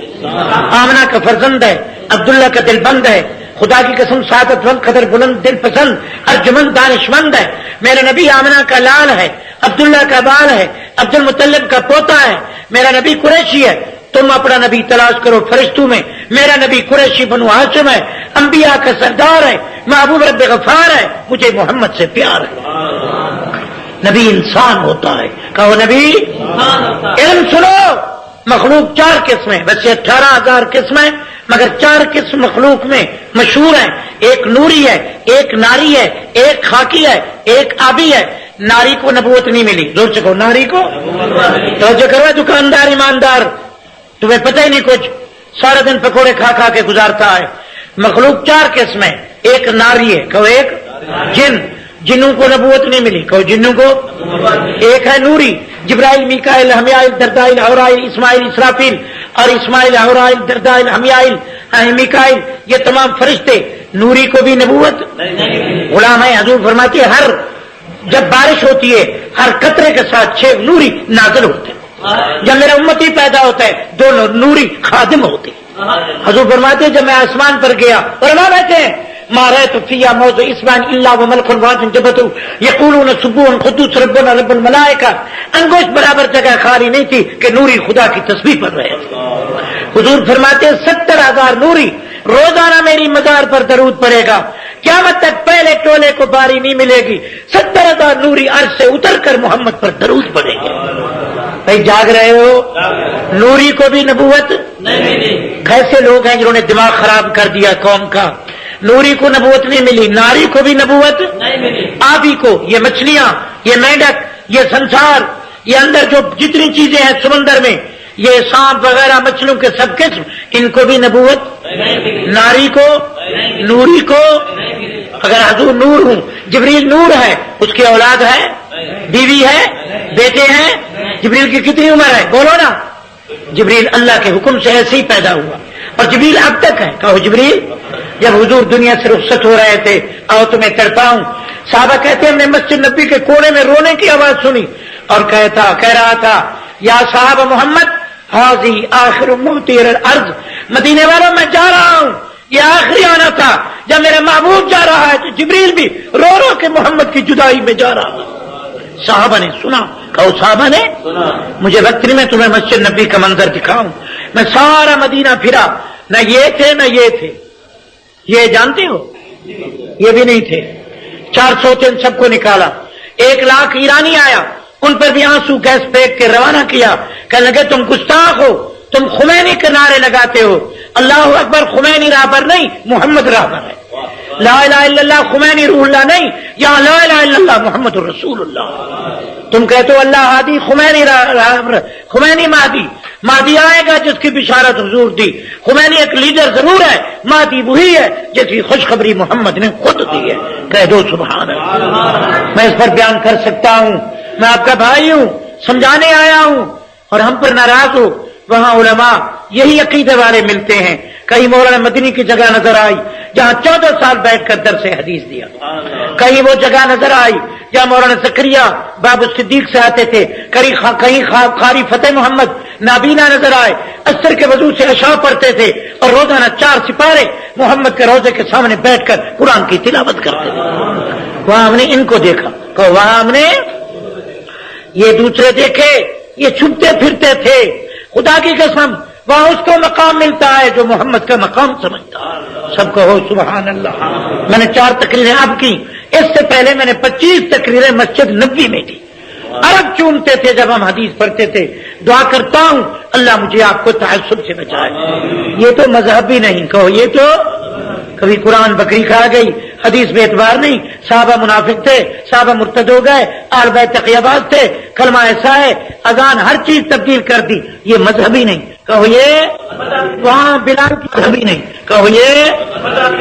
آمنہ کا فرزند ہے، عبداللہ کا دل بند ہے، خدا کی قسم سعادت مند، قدر بلند، دل پسند، ارجمند، دانشمند ہے. میرا نبی آمنہ کا لال ہے، عبداللہ کا بال ہے، عبد المطلب کا پوتا ہے. میرا نبی قریشی ہے. تم اپنا نبی تلاش کرو فرشتوں میں. میرا نبی قریشی بنو ہاشم ہے، انبیاء کا سردار ہے، محبوب رب غفار ہے. مجھے محمد سے پیار ہے. نبی انسان ہوتا ہے. کہو نبی. علم سنو. مخلوق 4 قسمیں، ویسے 18,000 قسمیں مگر 4 قسم مخلوق میں مشہور ہیں. ایک نوری ہے، ایک ناری ہے، ایک خاکی ہے، ایک آبی ہے. ناری کو نبوت نہیں ملی. زور سے کہو ناری کو. توجہ کرو دکاندار ایماندار، تمہیں پتہ ہی نہیں کچھ، سارا دن پکوڑے کھا کھا کے گزارتا ہے. مخلوق 4 قسمیں. ایک ناری ہے. کہو ایک. جن، جنوں کو نبوت نہیں ملی. کہو جنوں کو. ایک ہے نوری، جبرائیل، میکائیل، حمیائیل، دردائیل، حورائیل، اسماعیل، اسرافیل. اور اسماعیل، حورائیل، دردائیل، حمیائیل، میکائیل یہ تمام فرشتے. نوری کو بھی نبوت غلام ہے. حضور فرماتے ہیں ہر جب بارش ہوتی ہے ہر قطرے کے ساتھ 6 نوری نازل ہوتے ہیں. جب میرا امتی پیدا ہوتا ہے 2 نوری خادم ہوتے ہیں. حضور فرماتے ہیں جب میں آسمان پر گیا اور بیٹھے ہیں ما رأيت فيها موضع اسبان الا وملك واحد جبته يقولون سبوح قدوس ربنا رب الملائکہ. انگوش برابر جگہ خالی نہیں تھی کہ نوری خدا کی تسبیح پڑھ رہے تھے. حضور فرماتے 70,000 نوری روزانہ میری مزار پر درود پڑے گا. قیامت تک پہلے ٹولے کو باری نہیں ملے گی. 70,000 نوری عرش سے اتر کر محمد پر درود پڑیں گے. بھائی جاگ رہے ہو؟ نوری کو بھی نبوت نہیں. کیسے لوگ ہیں جنہوں نے دماغ خراب کر دیا قوم کا. نوری کو نبوت نہیں ملی, ناری کو بھی نبوت نہیں ملی. آبی کو, یہ مچھلیاں, یہ مینڈک, یہ سنسار, یہ اندر جو جتنی چیزیں ہیں سمندر میں, یہ سانپ وغیرہ مچھلیوں کے سب قسم, ان کو بھی نبوت. ناری کو, نوری کو. اگر حضور نور ہوں, جبریل نور ہے, اس کی اولاد ہے, بیوی ہے, بیٹے ہیں. جبریل کی کتنی عمر ہے بولو نا؟ جبریل اللہ کے حکم سے ایسے ہی پیدا ہوا, اور جبریل اب تک ہے. کہو جبریل. جب حضور دنیا سے رخصت ہو رہے تھے, آؤ تمہیں تڑپاؤں, صحابہ کہتے ہیں ہم نے مسجد نبی کے کونے میں رونے کی آواز سنی, اور کہہ رہا تھا یا صحابہ محمد حاضی آخر موتی الارض. مدینے والوں میں جا رہا ہوں, یہ آخری آنا تھا. جب میرا محبوب جا رہا ہے تو جبریل بھی رو رو کے محمد کی جدائی میں جا رہا ہے. صحابہ نے سنا. کہو صحابہ نے سنا. مجھے وقت نہیں میں تمہیں مسجد نبی کا منظر دکھاؤں. میں سارا مدینہ پھرا, نہ یہ تھے نہ یہ تھے. یہ جانتے ہو یہ بھی نہیں تھے. 400 تھے, ان سب کو نکالا. 1 لاکھ ایرانی آیا, ان پر بھی آنسو گیس پھینک کے روانہ کیا. کہنے لگے تم گستاخ ہو, تم خمینی کے نعرے لگاتے ہو. اللہ اکبر, خمینی راہ پر نہیں, محمد راہ پر ہے. لا الہ الا اللہ خمینی روح اللہ نہیں, یا لا الہ الا اللہ محمد رسول اللہ. تم کہتے ہو اللہ ہادی, خمینی مہدی آئے گا جس کی بشارت حضور دی. خمینی ایک لیڈر ضرور ہے, مہدی وہی ہے جس کی خوشخبری محمد نے خود دی ہے. کہہ دو سبحان اللہ. میں اس پر بیان کر سکتا ہوں, میں آپ کا بھائی ہوں, سمجھانے آیا ہوں. اور ہم پر ناراض ہو, وہاں علماء یہی عقیدے والے ملتے ہیں. کہیں مولانا مدنی کی جگہ نظر آئی جہاں 14 سال بیٹھ کر درس حدیث دیا. کہیں وہ جگہ نظر آئی جہاں مولانا زکریا باب الصدیق سے آتے تھے. کہیں قاری فتح محمد نابینا نظر آئے, عصر کے وضو سے عشاء پڑھتے تھے, اور روزانہ 4 سپارے محمد کے روضے کے سامنے بیٹھ کر قرآن کی تلاوت کرتے تھے. وہاں ہم نے ان کو دیکھا. کہ وہاں ہم نے یہ دوسرے دیکھے, یہ چھپتے پھرتے تھے. خدا کی قسم وہاں اس کو مقام ملتا ہے جو محمد کا مقام سمجھتا ہے. سب کہو سبحان اللہ. میں نے 4 تقریریں اب کی, اس سے پہلے میں نے 25 تقریریں مسجد نبوی میں دی. عرب چونتے تھے جب ہم حدیث پڑھتے تھے. دعا کرتا ہوں اللہ مجھے آپ کو تعصب سے بچائے. یہ تو مذہب بھی نہیں, کہو یہ تو کبھی قرآن بکری کھا گئی, حدیث بے اعتبار نہیں. صحابہ منافق تھے, صحابہ مرتد ہو گئے, آل بیت تقیہ باز تھے, کلمہ ایسا ہے, اذان ہر چیز تبدیل کر دی. یہ مذہبی نہیں. کہو یہ وہاں بلال کی مذہبی نہیں. کہو یہ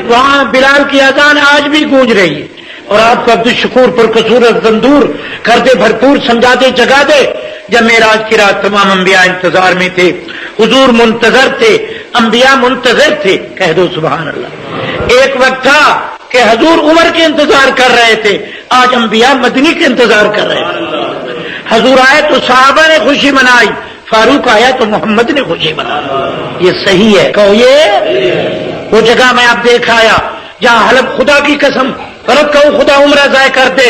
وہاں بلال کی اذان آج بھی گونج رہی ہے. اور آپ کو عبد الشکور پر قصور زندور کر دے, بھرپور سمجھا دے, جگا دے. جب معراج کی رات تمام انبیاء انتظار میں تھے, حضور منتظر تھے, انبیاء منتظر تھے. کہہ دو سبحان اللہ. ایک وقت تھا کہ حضور عمر کے انتظار کر رہے تھے, آج انبیاء مدنی کے انتظار کر رہے تھے. حضور آئے تو صحابہ نے خوشی منائی, فاروق آیا تو محمد نے خوشی منائی. یہ صحیح ہے. کہو یہ وہ جگہ میں آپ دیکھ آیا جہاں حلب خدا کی قسم غلط کہوں خدا عمرہ ضائع کر دے.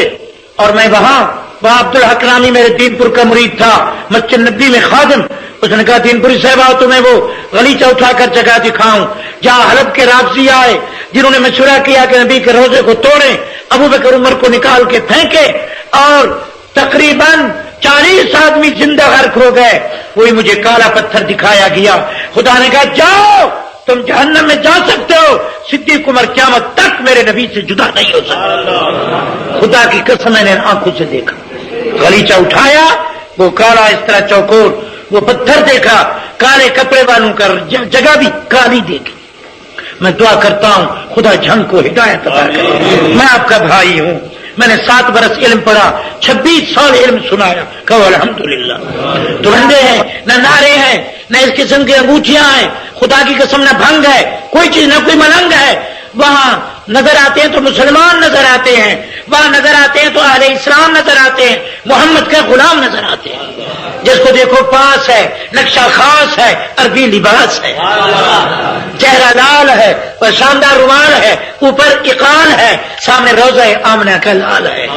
اور میں وہاں عبدالحق نامی میرے دین پور کا مرید تھا, مسجد نبی میں خادم. اس نے کہا دین پوری صاحب آؤ تمہیں وہ غلیچہ اٹھا کر جگہ دکھاؤں جہاں حلب کے رابضی آئے جنہوں نے مشورہ کیا کہ نبی کے روزے کو توڑیں, ابو بکر عمر کو نکال کے پھینکے, اور تقریباً 40 آدمی زندہ غرق ہو گئے. وہی مجھے کالا پتھر دکھایا گیا. خدا نے کہا جاؤ تم جہنم میں جا سکتے ہو, صدیق عمر قیامت تک میرے نبی سے جدا نہیں ہو سکتا. خدا کی قسم میں نے آنکھوں سے دیکھا. غلیچہ اٹھایا, وہ کالا اس طرح چوکور, وہ پتھر دیکھا, کالے کپڑے والوں کا جگہ بھی کالی دیکھی. میں دعا کرتا ہوں خدا جھنگ کو ہدایت عطا کرے. میں آپ کا بھائی ہوں, میں نے 7 برس علم پڑھا, 26 سال علم سنایا. کہو الحمدللہ. تو بندے ہیں, نہ نعرے ہیں, نہ اس قسم کی انگوٹھیاں ہیں. خدا کی قسم نہ بھنگ ہے, کوئی چیز نہ کوئی ملنگ ہے. وہاں نظر آتے ہیں تو مسلمان نظر آتے ہیں, وہاں نظر آتے ہیں تو اہل اسلام نظر آتے ہیں, محمد کے غلام نظر آتے ہیں. جس کو دیکھو پاس ہے، نقشہ خاص ہے، عربی لباس ہے، چہرہ لال ہے اور شاندار رومال ہے، اوپر اقال ہے، سامنے روضہ آمنہ کا لال ہے،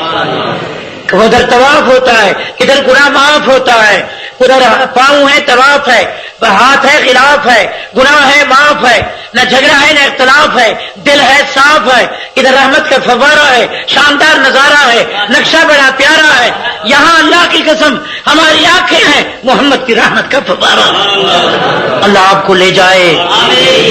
ادھر طواف ہوتا ہے، ادھر گناہ معاف ہوتا ہے، ادھر پاؤں ہے طواف ہے، ہاتھ ہے خلاف ہے، گناہ ہے معاف ہے، نہ جھگڑا ہے نہ اختلاف ہے، دل ہے صاف ہے، ادھر رحمت کا فوارہ ہے، شاندار نظارہ ہے، نقشہ بڑا پیارا ہے، یہاں اللہ کی قسم ہماری آنکھیں ہیں، محمد کی رحمت کا فوارہ ہے۔ اللہ آپ کو لے جائے،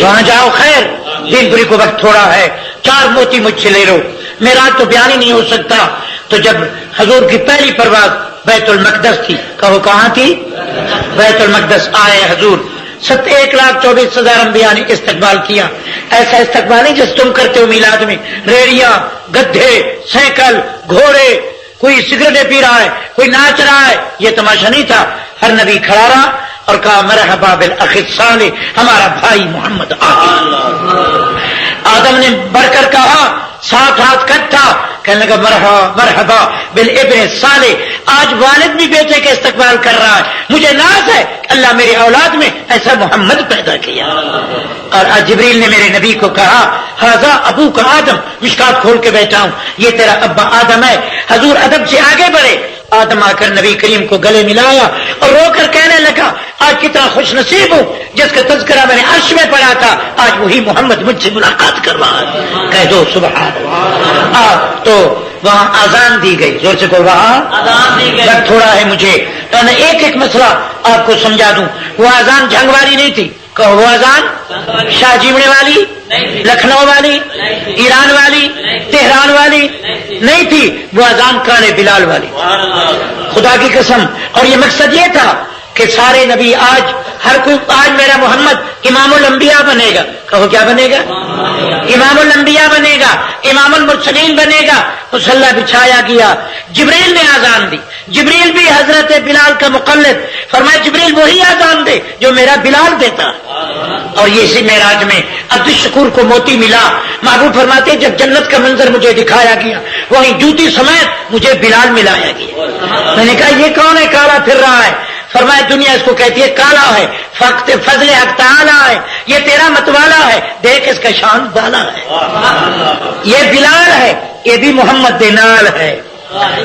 وہاں جاؤ خیر، دین پوری کو وقت تھوڑا ہے، 4 موتی مجھ سے لے لو، میرا تو بیان ہی نہیں ہو سکتا۔ تو جب حضور کی پہلی پرواز بیت المقدس تھی، کہو کہاں تھی؟ بیت المقدس آئے حضور، 1,24,000 انبیاء نے استقبال کیا، ایسا استقبال نہیں جس تم کرتے ہو میلاد میں، ریڑیاں، گدھے، سائیکل، گھوڑے، کوئی سگریٹیں پی رہا ہے، کوئی ناچ رہا ہے، یہ تماشا نہیں تھا، ہر نبی کھڑا رہا اور کہا مرحبا بالاخ الصالح، ہمارا بھائی محمد آدم نے بڑھ کر کہا، 7 ہاتھ کٹ تھا، کہنے لگا مرحبا بالابن صالح، آج والد بھی بیٹے کے استقبال کر رہا ہے، مجھے ناز ہے اللہ میری اولاد میں ایسا محمد پیدا کیا۔ اور آج جبریل نے میرے نبی کو کہا، ھذا ابو کا آدم، مشکات کھول کے بیٹھا ہوں، یہ تیرا ابا آدم ہے۔ حضور ادب سے آگے بڑھے، آدم آ کر نبی کریم کو گلے ملایا اور رو کر کہنے لگا، آج کتنا خوش نصیب ہوں، جس کا تذکرہ میں نے عرش میں پڑھا تھا، آج وہی محمد مجھ سے ملاقات کر رہا ہے، کہہ دو سبحان اللہ۔ تو وہاں اذان دی گئی، زور سے کو وہاں اذان دی گئی، وقت تھوڑا ہے مجھے تو میں ایک مسئلہ آپ کو سمجھا دوں، وہ اذان جنگ والی نہیں تھی، کہو وہ اذان شاہ جیمڑے والی، لکھنؤ والی، ایران والی، تہران والی نہیں تھی، وہ اذان کانے بلال والی، خدا کی قسم۔ اور یہ مقصد یہ تھا کہ سارے نبی آج ہر کوئی، آج میرا محمد امام الانبیاء بنے گا، کہو کیا بنے گا؟ امام الانبیاء بنے گا، امام المرسلین بنے گا۔ مصلی بچھایا گیا، جبریل نے اذان دی، جبریل بھی حضرت بلال کا مقلد، فرمایا جبریل وہی اذان دے جو میرا بلال دیتا۔ اور یہ اسی معراج میں عبد الشکور کو موتی ملا، محبوب فرماتے ہیں جب جنت کا منظر مجھے دکھایا گیا، وہیں جوتی سمیت مجھے بلال ملایا گیا۔ میں نے کہا یہ کون ہے کالا پھر رہا ہے؟ فرمایا دنیا اس کو کہتی ہے کالا ہے، فضل حق تعالی ہے، یہ تیرا متوالا ہے، دیکھ اس کا شان بالا ہے، یہ بلال ہے، یہ بھی محمد نال ہے۔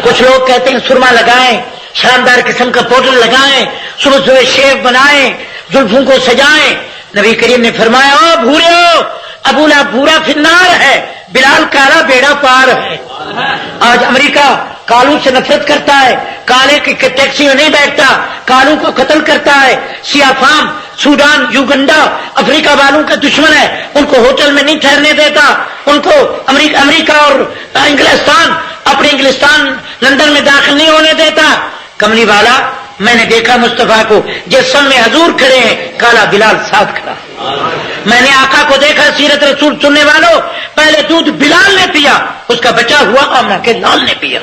کچھ لوگ کہتے ہیں سرما لگائیں، شاندار قسم کا پاؤڈر لگائیں، صبح صبح شیو بنائیں، زلفوں کو سجائیں۔ نبی کریم نے فرمایا او بھورو، ابو لہب بھورا فنار ہے، بلال کالا بیڑا پار ہے۔ آج امریکہ کالوں سے نفرت کرتا ہے، کالے کی ٹیکسی میں نہیں بیٹھتا، کالوں کو قتل کرتا ہے، سیاہ فام سوڈان، یوگنڈا، افریقہ والوں کا دشمن ہے، ان کو ہوٹل میں نہیں ٹھہرنے دیتا، ان کو امریکہ اور انگلستان، اپنے انگلستان لندن میں داخل نہیں ہونے دیتا۔ کملی والا میں نے دیکھا مصطفیٰ کو جس سن میں حضور کھڑے ہیں، کالا بلال ساتھ کھڑا۔ میں نے آقا کو دیکھا، سیرت رسول سننے والوں، پہلے دودھ بلال نے پیا، اس کا بچا ہوا آمنہ کے لال نے پیا۔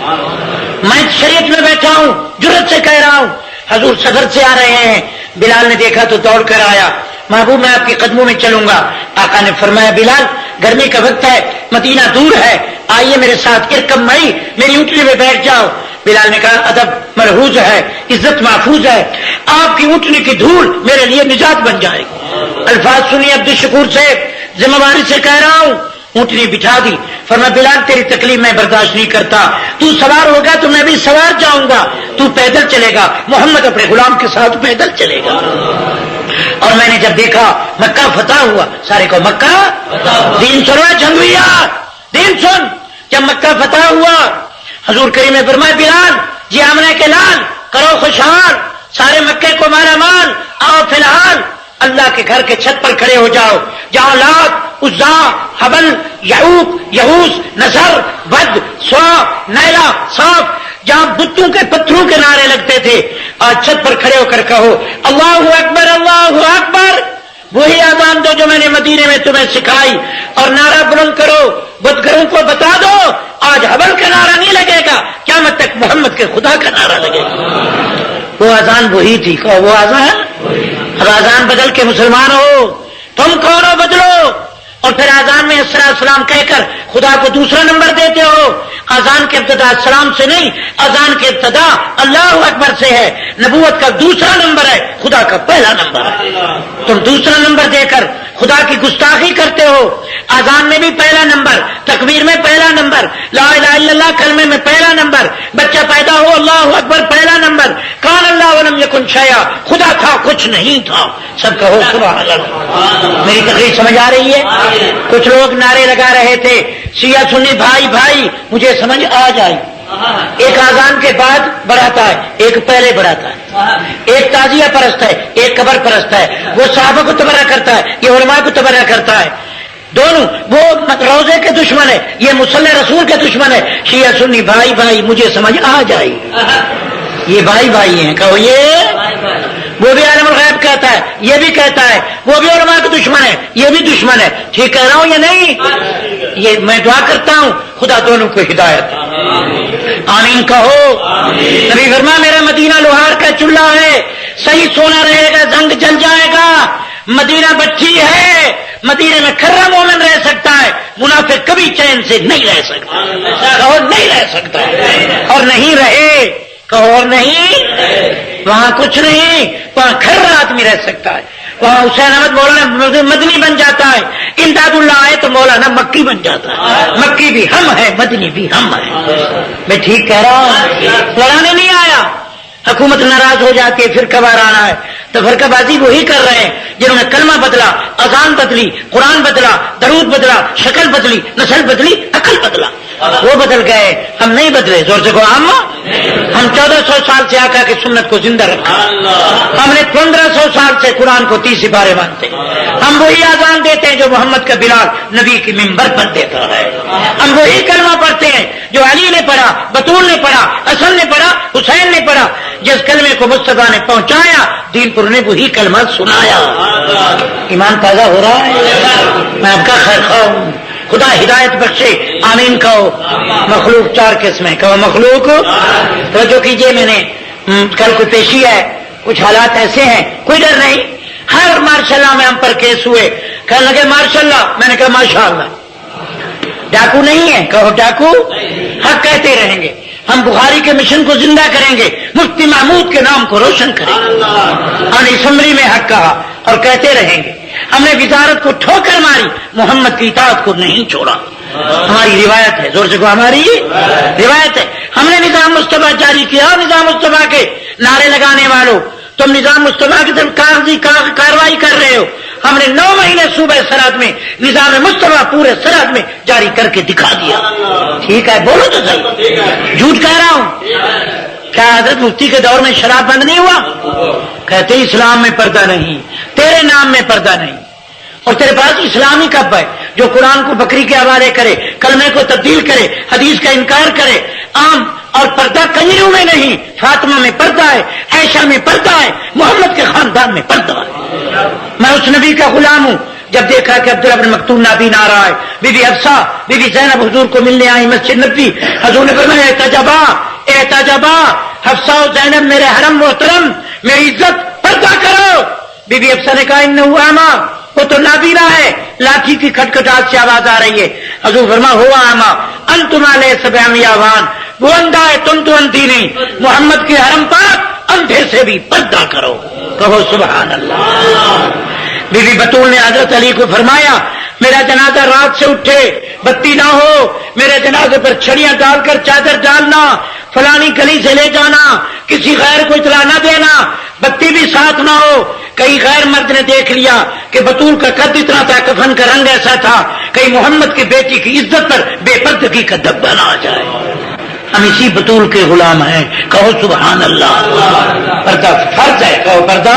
میں شریعت میں بیٹھا ہوں، جرت سے کہہ رہا ہوں، حضور سفر سے آ رہے ہیں، بلال نے دیکھا تو دوڑ کر آیا، محبوب میں آپ کے قدموں میں چلوں گا۔ آقا نے فرمایا بلال گرمی کا وقت ہے، مدینہ دور ہے، آئیے میرے ساتھ، ارکب معی، میری اونٹنی میں بیٹھ جاؤ۔ بلال نے کہا ادب ملحوظ ہے، عزت محفوظ ہے، آپ کی اونٹنی کی دھول میرے لیے نجات بن جائے گی۔ الفاظ سنیے عبد الشکور سے، ذمہ داری سے کہہ رہا ہوں۔ اونٹنی بٹھا دی، فرمایا بلال تیری تکلیف میں برداشت نہیں کرتا، تو سوار ہوگا تو میں بھی سوار جاؤں گا، تو پیدل چلے گا، محمد اپنے غلام کے ساتھ پیدل چلے گا۔ اور میں نے جب دیکھا مکہ فتح ہوا، سارے کو مکہ دین سنوا جھنگویا، دین سن، جب مکہ فتح ہوا حضور کریم نے فرمایا بلال جی آمنہ کے لال کرو خوشحال، سارے مکے کو مالا مال، آؤ فی الحال اللہ کے گھر کے چھت پر کھڑے ہو جاؤ، جہاں لات، عزا، حبل، یعوق، یہوس، نصر، ود، سوا، نیلا، صاف، جہاں بتوں کے پتھروں کے نعرے لگتے تھے، آج چھت پر کھڑے ہو کر کہو اللہ اکبر اللہ اکبر، وہی اذان دو جو میں نے مدینے میں تمہیں سکھائی، اور نعرہ بلند کرو، بدگروں کو بتا دو آج حبل کا نعرہ نہیں لگے گا، قیامت تک محمد کے خدا کا نعرہ لگے گا۔ وہ اذان وہی تھی، وہ اذان، اب اذان بدل کے مسلمان ہو، تم کون ہو بدلو، اور پھر اذان میں السلام کہہ کر خدا کو دوسرا نمبر دیتے ہو. اذان کے ابتدا السلام سے نہیں، اذان کے ابتدا اللہ اکبر سے ہے. نبوت کا دوسرا نمبر ہے، خدا کا پہلا نمبر ہے. تم دوسرا نمبر دے کر خدا کی گستاخی کرتے ہو. اذان میں بھی پہلا نمبر، تکبیر میں پہلا نمبر، لا الہ الا اللہ کلمے میں پہلا نمبر، بچہ پیدا ہو اللہ اکبر پہلا نمبر، کان اللہ ولم یکن شیئا، خدا تھا کچھ نہیں تھا. سب کہو سبحان اللہ. میری تقریر سمجھ آ رہی ہے؟ کچھ لوگ نعرے لگا رہے تھے شیعہ سنی بھائی بھائی، مجھے سمجھ آ جائے. ایک اذان کے بعد بڑھاتا ہے، ایک پہلے بڑھاتا ہے. ایک تعزیہ پرست ہے، ایک قبر پرست ہے. وہ صحابہ کو تبرہ کرتا ہے، یہ علماء کو تبرہ کرتا ہے. دونوں، وہ روزے کے دشمن ہے، یہ مصلی رسول کے دشمن ہے. شیعہ سنی بھائی بھائی، مجھے سمجھ آ جائے. یہ بھائی بھائی ہیں، کہو یہ. وہ بھی عالم الغیب کہتا ہے، یہ بھی کہتا ہے. وہ بھی علماء کا دشمن ہے، یہ بھی دشمن ہے. ٹھیک کہہ رہا ہوں یا نہیں؟ یہ میں دعا کرتا ہوں خدا دونوں کو ہدایت. آمین کہو. نبی فرمایا میرا مدینہ لوہار کا چولہا ہے، صحیح سونا رہے گا زنگ جل جائے گا. مدینہ بچی ہے، مدینے میں کھرا مومن رہ سکتا ہے، منافق کبھی چین سے نہیں رہ سکتا. اور نہیں رہ سکتا، اور نہیں رہے. کہو اور نہیں. وہاں کچھ نہیں، وہاں کھرا آدمی رہ سکتا ہے. وہاں حسین احمد مولانا مدنی بن جاتا ہے، امداد اللہ آئے تو مولانا مکی بن جاتا ہے. مکی بھی ہم ہے، مدنی بھی ہم ہے. میں ٹھیک کہہ رہا ہوں؟ لڑانے نہیں آیا. حکومت ناراض ہو جاتی ہے، پھر کبھار آنا ہے تو فرقہ بازی وہی کر رہے ہیں جنہوں نے کلمہ بدلا، اذان بدلی، قرآن بدلا، درود بدلا، شکل بدلی، نسل بدلی، عقل بدلا. وہ بدل گئے، ہم نہیں بدلے. زور سے کہو ہم 1400 سال سے آقا کی سنت کو زندہ رکھا. ہم نے 1500 سال سے قرآن کو 30 سپارے مانتے. ہم وہی اذان دیتے ہیں جو محمد کا بلال نبی کی منبر پر دیتا ہے. ہم وہی کلمہ پڑھتے ہیں جو علی نے پڑھا، بطول نے پڑھا، حسن نے پڑھا، حسین نے پڑھا. جس کلمے کو مصطفیٰ نے پہنچایا، دین پر نے وہی کلمہ سنایا. ایمان تازہ ہو رہا ہے. میں آپ کا خیر خواہ ہوں، خدا ہدایت بخشے. آمین کہو. مخلوق 4 قسمیں، کہو مخلوق. توجہ کیجئے، میں نے کل کو پیشی ہے، کچھ حالات ایسے ہیں، کوئی ڈر نہیں. ہر ماشاء اللہ میں ہم پر کیس ہوئے، کہنے لگے ماشاء اللہ. میں نے کہا ماشاء اللہ. ڈاکو نہیں ہے، کہو ڈاکو. حق کہتے رہیں گے. ہم بخاری کے مشن کو زندہ کریں گے، مفتی محمود کے نام کو روشن کریں گے. ہم نے اسمبلی میں حق کہا اور کہتے رہیں گے. ہم نے وزارت کو ٹھوکر ماری، محمد کی اطاعت کو نہیں چھوڑا. ہماری روایت ہے. زور سے کہو ہماری روایت ہے. ہم نے نظام مصطفیٰ جاری کیا. نظام مصطفیٰ کے نعرے لگانے والوں، تم نظام مصطفیٰ کی طرف کاغذی کارروائی کر رہے ہو. ہم نے 9 مہینے صوبہ سرحد میں نظام مصطفیٰ پورے سرحد میں جاری کر کے دکھا دیا. ٹھیک ہے، بولو تو صحیح. جھوٹ کہہ رہا ہوں؟ کیا حضرت مفتی کے دور میں شراب بند نہیں ہوا؟ کہتے اسلام میں پردہ نہیں، تیرے نام میں پردہ نہیں. اور تیرے پاس اسلامی کب ہے جو قرآن کو بکری کے حوالے کرے، کلمے کو تبدیل کرے، حدیث کا انکار کرے. عام اور پردہ کنجریوں میں نہیں، فاطمہ میں پردہ ہے، عائشہ میں پردہ ہے، محمد کے خاندان میں پردہ ہے. میں اس نبی کا غلام ہوں. جب دیکھا کہ عبداللہ بن مکتوم نابین آ رہا ہے، بی بی حفصہ، بی بی زینب حضور کو ملنے آئی مسجد نبوی. حضور نے فرمایا احتجابا حفصہ و زینب میرے حرم محترم، میری عزت، پردہ کرو. بی بی حفصہ نے کہا انہو اعمیٰ، وہ تو نابینا ہے. لاٹھی کی کھٹکھٹاہٹ سے آواز آ رہی ہے. حضور فرما ہوا اعمیٰ انتم لیس بعمیٰ، وہ اندھا ہے، تم تو اندھی نہیں. محمد کے حرم پاک اندھے سے بھی پردہ کرو. کہو سبحان اللہ. بی بی بطول نے حضرت علی کو فرمایا میرا جنازہ رات سے اٹھے، بتی نہ ہو، میرے جنازے پر چھڑیاں ڈال کر چادر ڈالنا، فلانی گلی سے لے جانا، کسی غیر کو اطلاع نہ دینا، بتی بھی ساتھ نہ ہو. کئی غیر مرد نے دیکھ لیا کہ بطول کا قد اتنا تھا، کفن کا رنگ ایسا تھا، کہیں محمد کی بیٹی کی عزت پر بے پردگی کا دبدبہ نہ آ جائے. ہم اسی بطول کے غلام ہیں. کہو سبحان اللہ. پردہ فرض ہے. کہو پردہ.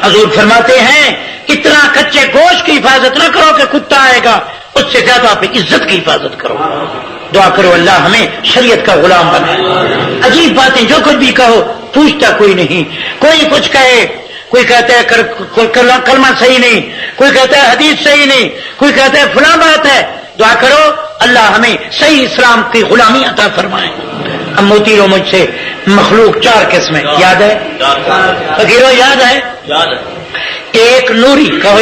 حضور فرماتے ہیں اتنا کچے گوشت کی حفاظت نہ کرو کہ کتا آئے گا، اس سے زیادہ اپنی عزت کی حفاظت کرو. دعا کرو اللہ ہمیں شریعت کا غلام بنائے. عجیب باتیں، جو کچھ بھی کہو پوچھتا کوئی نہیں. کوئی کچھ کہے، کوئی کہتا ہے کلمہ صحیح نہیں، کوئی کہتا ہے حدیث صحیح نہیں، کوئی کہتا ہے فلاں بات ہے. دعا کرو اللہ ہمیں صحیح اسلام کی غلامی عطا فرمائے. اب موتی رو مجھ سے مخلوق 4 قسمیں یاد ہے؟ فقیرو یاد ہے؟ ایک نوری، کہو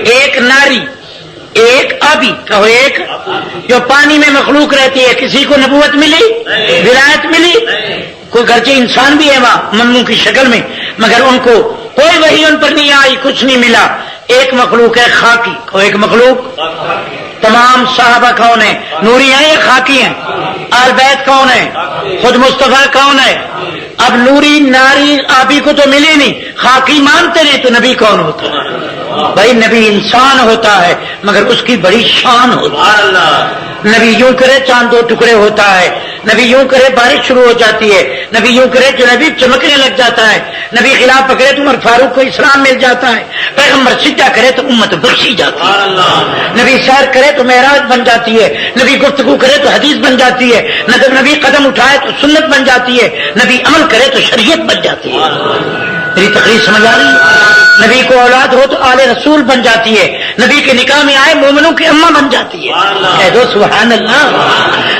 ایک ناری، ایک آبی کہو ایک جو پانی میں مخلوق رہتی ہے. کسی کو نبوت ملی, ولایت ملی؟ کوئی گرچہ انسان بھی ہے وہاں ممنوع کی شکل میں, مگر ان کو کوئی وحی ان پر نہیں آئی, کچھ نہیں ملا. ایک مخلوق ہے خاکی, کوئی ایک مخلوق. تمام صحابہ کون ہیں؟ نوری ہیں یا خاکی ہیں؟ آل بیت کون ہے؟ خود مصطفیٰ کون ہے؟ اب نوری ناری آبی کو تو ملی نہیں, خاکی مانتے نہیں, تو نبی کون ہوتا ہے؟ بھائی نبی انسان ہوتا ہے مگر اس کی بڑی شان ہوتی ہے. نبی یوں کرے چاند دو ٹکڑے ہوتا ہے, نبی یوں کرے بارش شروع ہو جاتی ہے, نبی یوں کرے جو نبی چمکنے لگ جاتا ہے, نبی خلاف پکڑے تو عمر فاروق کو اسلام مل جاتا ہے, پیغمبر سجدہ کرے تو امت بخشی جاتی ہے, نبی سیر کرے تو معراج بن جاتی ہے, نبی گفتگو کرے تو حدیث بن جاتی ہے, نبی قدم اٹھائے تو سنت بن جاتی ہے, نبی عمل کرے تو شریعت بن جاتی ہے. میری تقریر سمجھ آ رہی ہے؟ نبی کو اولاد ہو تو آل رسول بن جاتی ہے, نبی کے نکاح میں آئے مومنوں کی اماں بن جاتی ہے. کہہ دو سبحان اللہ.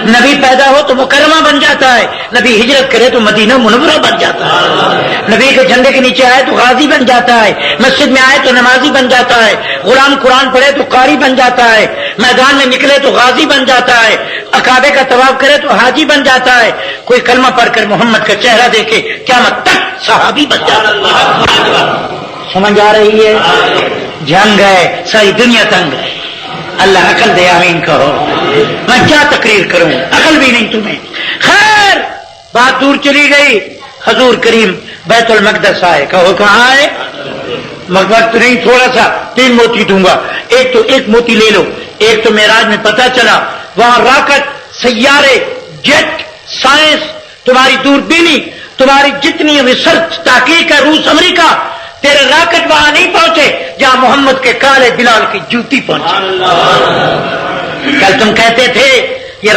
نبی پیدا ہو تو مکرمہ بن جاتا ہے, نبی ہجرت کرے تو مدینہ منورہ بن جاتا ہے, نبی کے جھنڈے کے نیچے آئے تو غازی بن جاتا ہے, مسجد میں آئے تو نمازی بن جاتا ہے, غلام قرآن پڑھے تو قاری بن جاتا ہے, میدان میں نکلے تو غازی بن جاتا ہے, کعبے کا طواف کرے تو حاجی بن جاتا ہے, کوئی کلمہ پڑھ کر محمد کا چہرہ دیکھے قیامت تک صحابی بن جاتا ہے. سمجھ آ رہی ہے؟ جنگ ہے, ساری دنیا تنگ ہے. اللہ عقل دے, آمین کہو. میں کیا تقریر کروں, عقل بھی نہیں تمہیں. خیر بات دور چلی گئی. حضور کریم بیت المقدس آئے, کہو کہاں آئے؟ وقت نہیں, تھوڑا سا 3 موتی دوں گا, ایک موتی لے لو. ایک تو معراج میں پتا چلا وہاں راکٹ, سیارے, جیٹ, سائنس, تمہاری دوربینی, تمہاری جتنی ریسرچ تحقیق ہے, روس امریکہ, تیرے راکٹ وہاں نہیں پہنچے جہاں محمد کے کالے بلال کی جوتی پہنچی. کل تم کہتے تھے یہ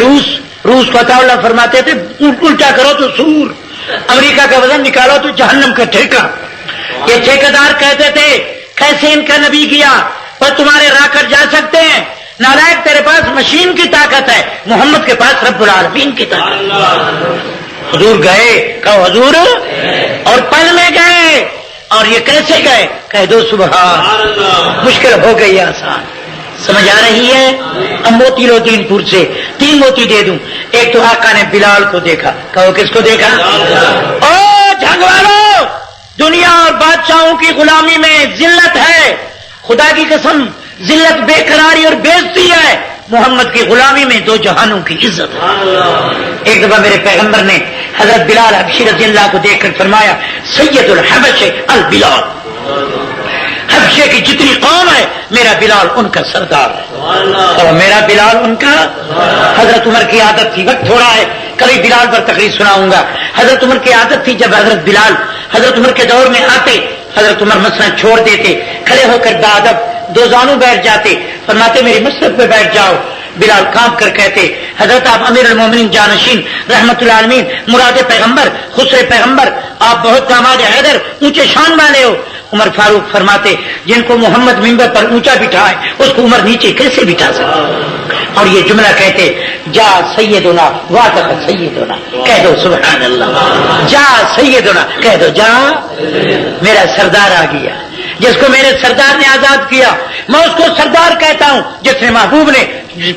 روس کو عطا اللہ فرماتے تھے الٹا کرو تو سور, امریکہ کا وزن نکالو تو جہنم کا ٹھیکہ. یہ ٹھیکیدار کہتے تھے کیسے ان کا نبی گیا, پر تمہارے راکٹ جا سکتے ہیں. نالائق, تیرے پاس مشین کی طاقت ہے, محمد کے پاس رب العالمین کی طاقت. حضور گئے, کہو حضور, اور پل میں گئے. اور یہ کیسے گئے؟ کہہ دو سبحان. مشکل ہو گئی آسان. سمجھ آ رہی ہے؟ اب موتی لو 3 پور سے, 3 موتی دے دوں. ایک تو آقا نے بلال کو دیکھا, کہو کس کو دیکھا؟ او جھنگ والو, دنیا اور بادشاہوں کی غلامی میں ذلت ہے, خدا کی قسم ذلت بے قراری اور بےعزتی ہے. محمد کی غلامی میں 2 جہانوں کی عزت ہے. ایک دفعہ میرے پیغمبر نے حضرت بلال حبشی رضی اللہ کو دیکھ کر فرمایا سید الحبش البلال, حبشے کی جتنی قوم ہے میرا بلال ان کا سردار ہے. اور میرا بلال ان کا. حضرت عمر کی عادت تھی, وقت تھوڑا ہے, کبھی بلال پر تقریر سناؤں گا. حضرت عمر کی عادت تھی جب حضرت عمر کے دور میں آتے, حضرت عمر مثلا چھوڑ دیتے, کھڑے ہو کر باادب 2 زانو بیٹھ جاتے, فرماتے میری مسجد پہ بیٹھ جاؤ. بلال کانپ کر کہتے حضرت آپ امیر المومنین جانشین رحمت اللہ عالمین مراد پیغمبر خسر پیغمبر, آپ بہت داماد حیدر اونچے شان والے ہو. عمر فاروق فرماتے جن کو محمد ممبر پر اونچا بٹھائے اس کو عمر نیچے کیسے بٹھا سکتا. اور یہ جملہ کہتے جا سیدنا واثق سیدنا, کہہ دو سبحان اللہ. جا سیدنا, کہہ دو جا میرا سردار آ گیا, جس کو میرے سردار نے آزاد کیا. میں اس کو سردار کہتا ہوں جس نے محبوب نے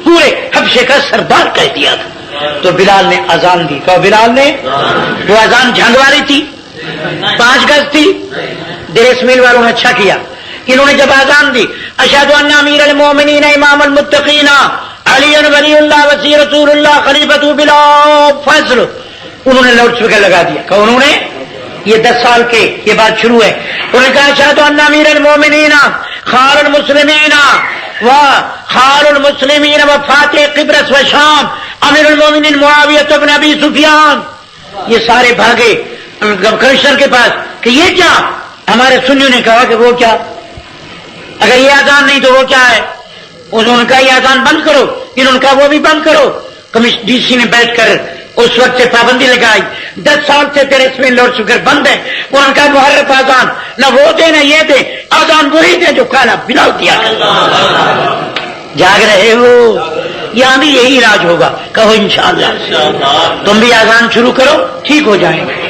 پورے حبشے کا سردار کہہ دیا تھا. تو بلال نے اذان دی, کہو بلال نے. وہ اذان جھنگ والی تھی, 5 گز تھی. ڈریس میل والوں نے اچھا کیا, انہوں نے جب اذان دی اشہد ان امیر المومنین امام المتقین علی ولی اللہ وسی رسول اللہ خلیفۃ بلا فضل, انہوں نے لاؤڈ اسپیکر لگا دیا. کہ انہوں نے یہ 10 سال کے یہ بات شروع ہے. انہوں نے کہا اشہد ان امیر المومنین خال المسلمین و خال المسلمین و فاتح قبرص و شام امیر المومنین معاویہ بن ابی سفیان. یہ سارے بھاگے کمشنر کے پاس کہ یہ کیا. ہمارے سنیوں نے کہا کہ وہ کیا, اگر یہ اذان نہیں تو وہ کیا ہے. انہوں نے کہا یہ اذان بند کرو, انہوں نے کہا وہ بھی بند کرو. ڈی سی نے بیٹھ کر اس وقت سے پابندی لگائی, 10 سال سے تیرے اس میں لاؤڈ اسپیکر بند ہے. انہوں نے کہا محرف اذان نہ وہ دے نہ یہ دے, اذان وہی دے جو کالا بلال دیا. جاگ رہے ہو, یہاں بھی یہی علاج ہوگا. کہو انشاءاللہ تم بھی اذان شروع کرو, ٹھیک ہو جائیں گے.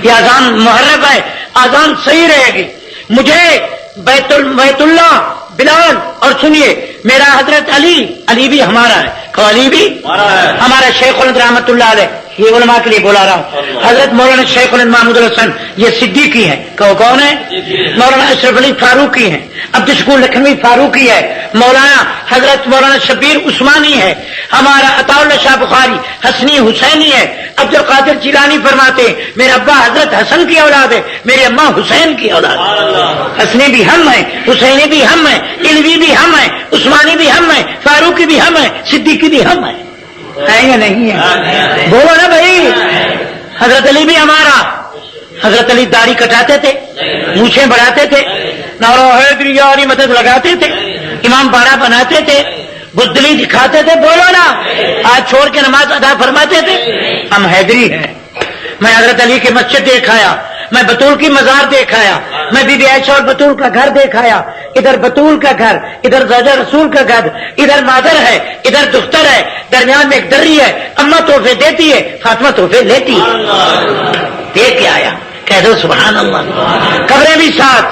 یہ اذان محرف ہے, اذان صحیح رہے گی. مجھے بیت اللہ بلال اور سنیے میرا حضرت علی بھی ہمارا ہے، کہ علی بھی ہمارا، شیخ الہند رحمۃ اللہ علیہ، یہ علماء کے لیے بولا رہا ہوں، حضرت مولانا شیخ الہند محمود الحسن یہ صدیقی ہیں، کہ وہ کون ہے؟ مولانا اشرف علی فاروقی ہیں، عبد الشکور لکھنوی فاروقی ہے، مولانا حضرت مولانا شبیر عثمانی ہے، ہمارا عطا اللہ شاہ بخاری حسنی حسینی ہے، عبد القادر جیلانی فرماتے ہیں میرے ابا حضرت حسن کی اولاد ہے، میری اماں حسین کی اولاد ہے، حسنی بھی ہم ہیں، حسینی بھی ہم ہیں، علوی بھی ہم ہیں، عثمانی بھی ہم ہیں، فاروقی بھی ہم ہیں، صدیقی بھی ہم ہیں، ہے یا نہیں ہے؟ بولو نا بھائی، حضرت علی بھی ہمارا، حضرت علی داڑھی کٹاتے تھے، مونچھیں بڑھاتے تھے، نعرہ حیدری یاری مدد لگاتے تھے، امام باڑہ بناتے تھے، بزدلی دکھاتے تھے، بولو نا، آج چھوڑ کے نماز ادا فرماتے تھے، ہم حیدری ہیں۔ میں حضرت علی کی مسجد دیکھ آیا، میں بطول کی مزار دیکھ آیا، میں بی بی عائشہ اور بطول کا گھر دیکھ آیا، ادھر بطول کا گھر، ادھر زوجہ رسول کا گھر، ادھر مادر ہے، ادھر دختر ہے، درمیان میں ایک دری ہے، اماں تحفے دیتی ہے، فاطمہ تحفے لیتی ہے، دیکھ کے آیا، کہہ دو سبحان اللہ۔ قبریں بھی ساتھ،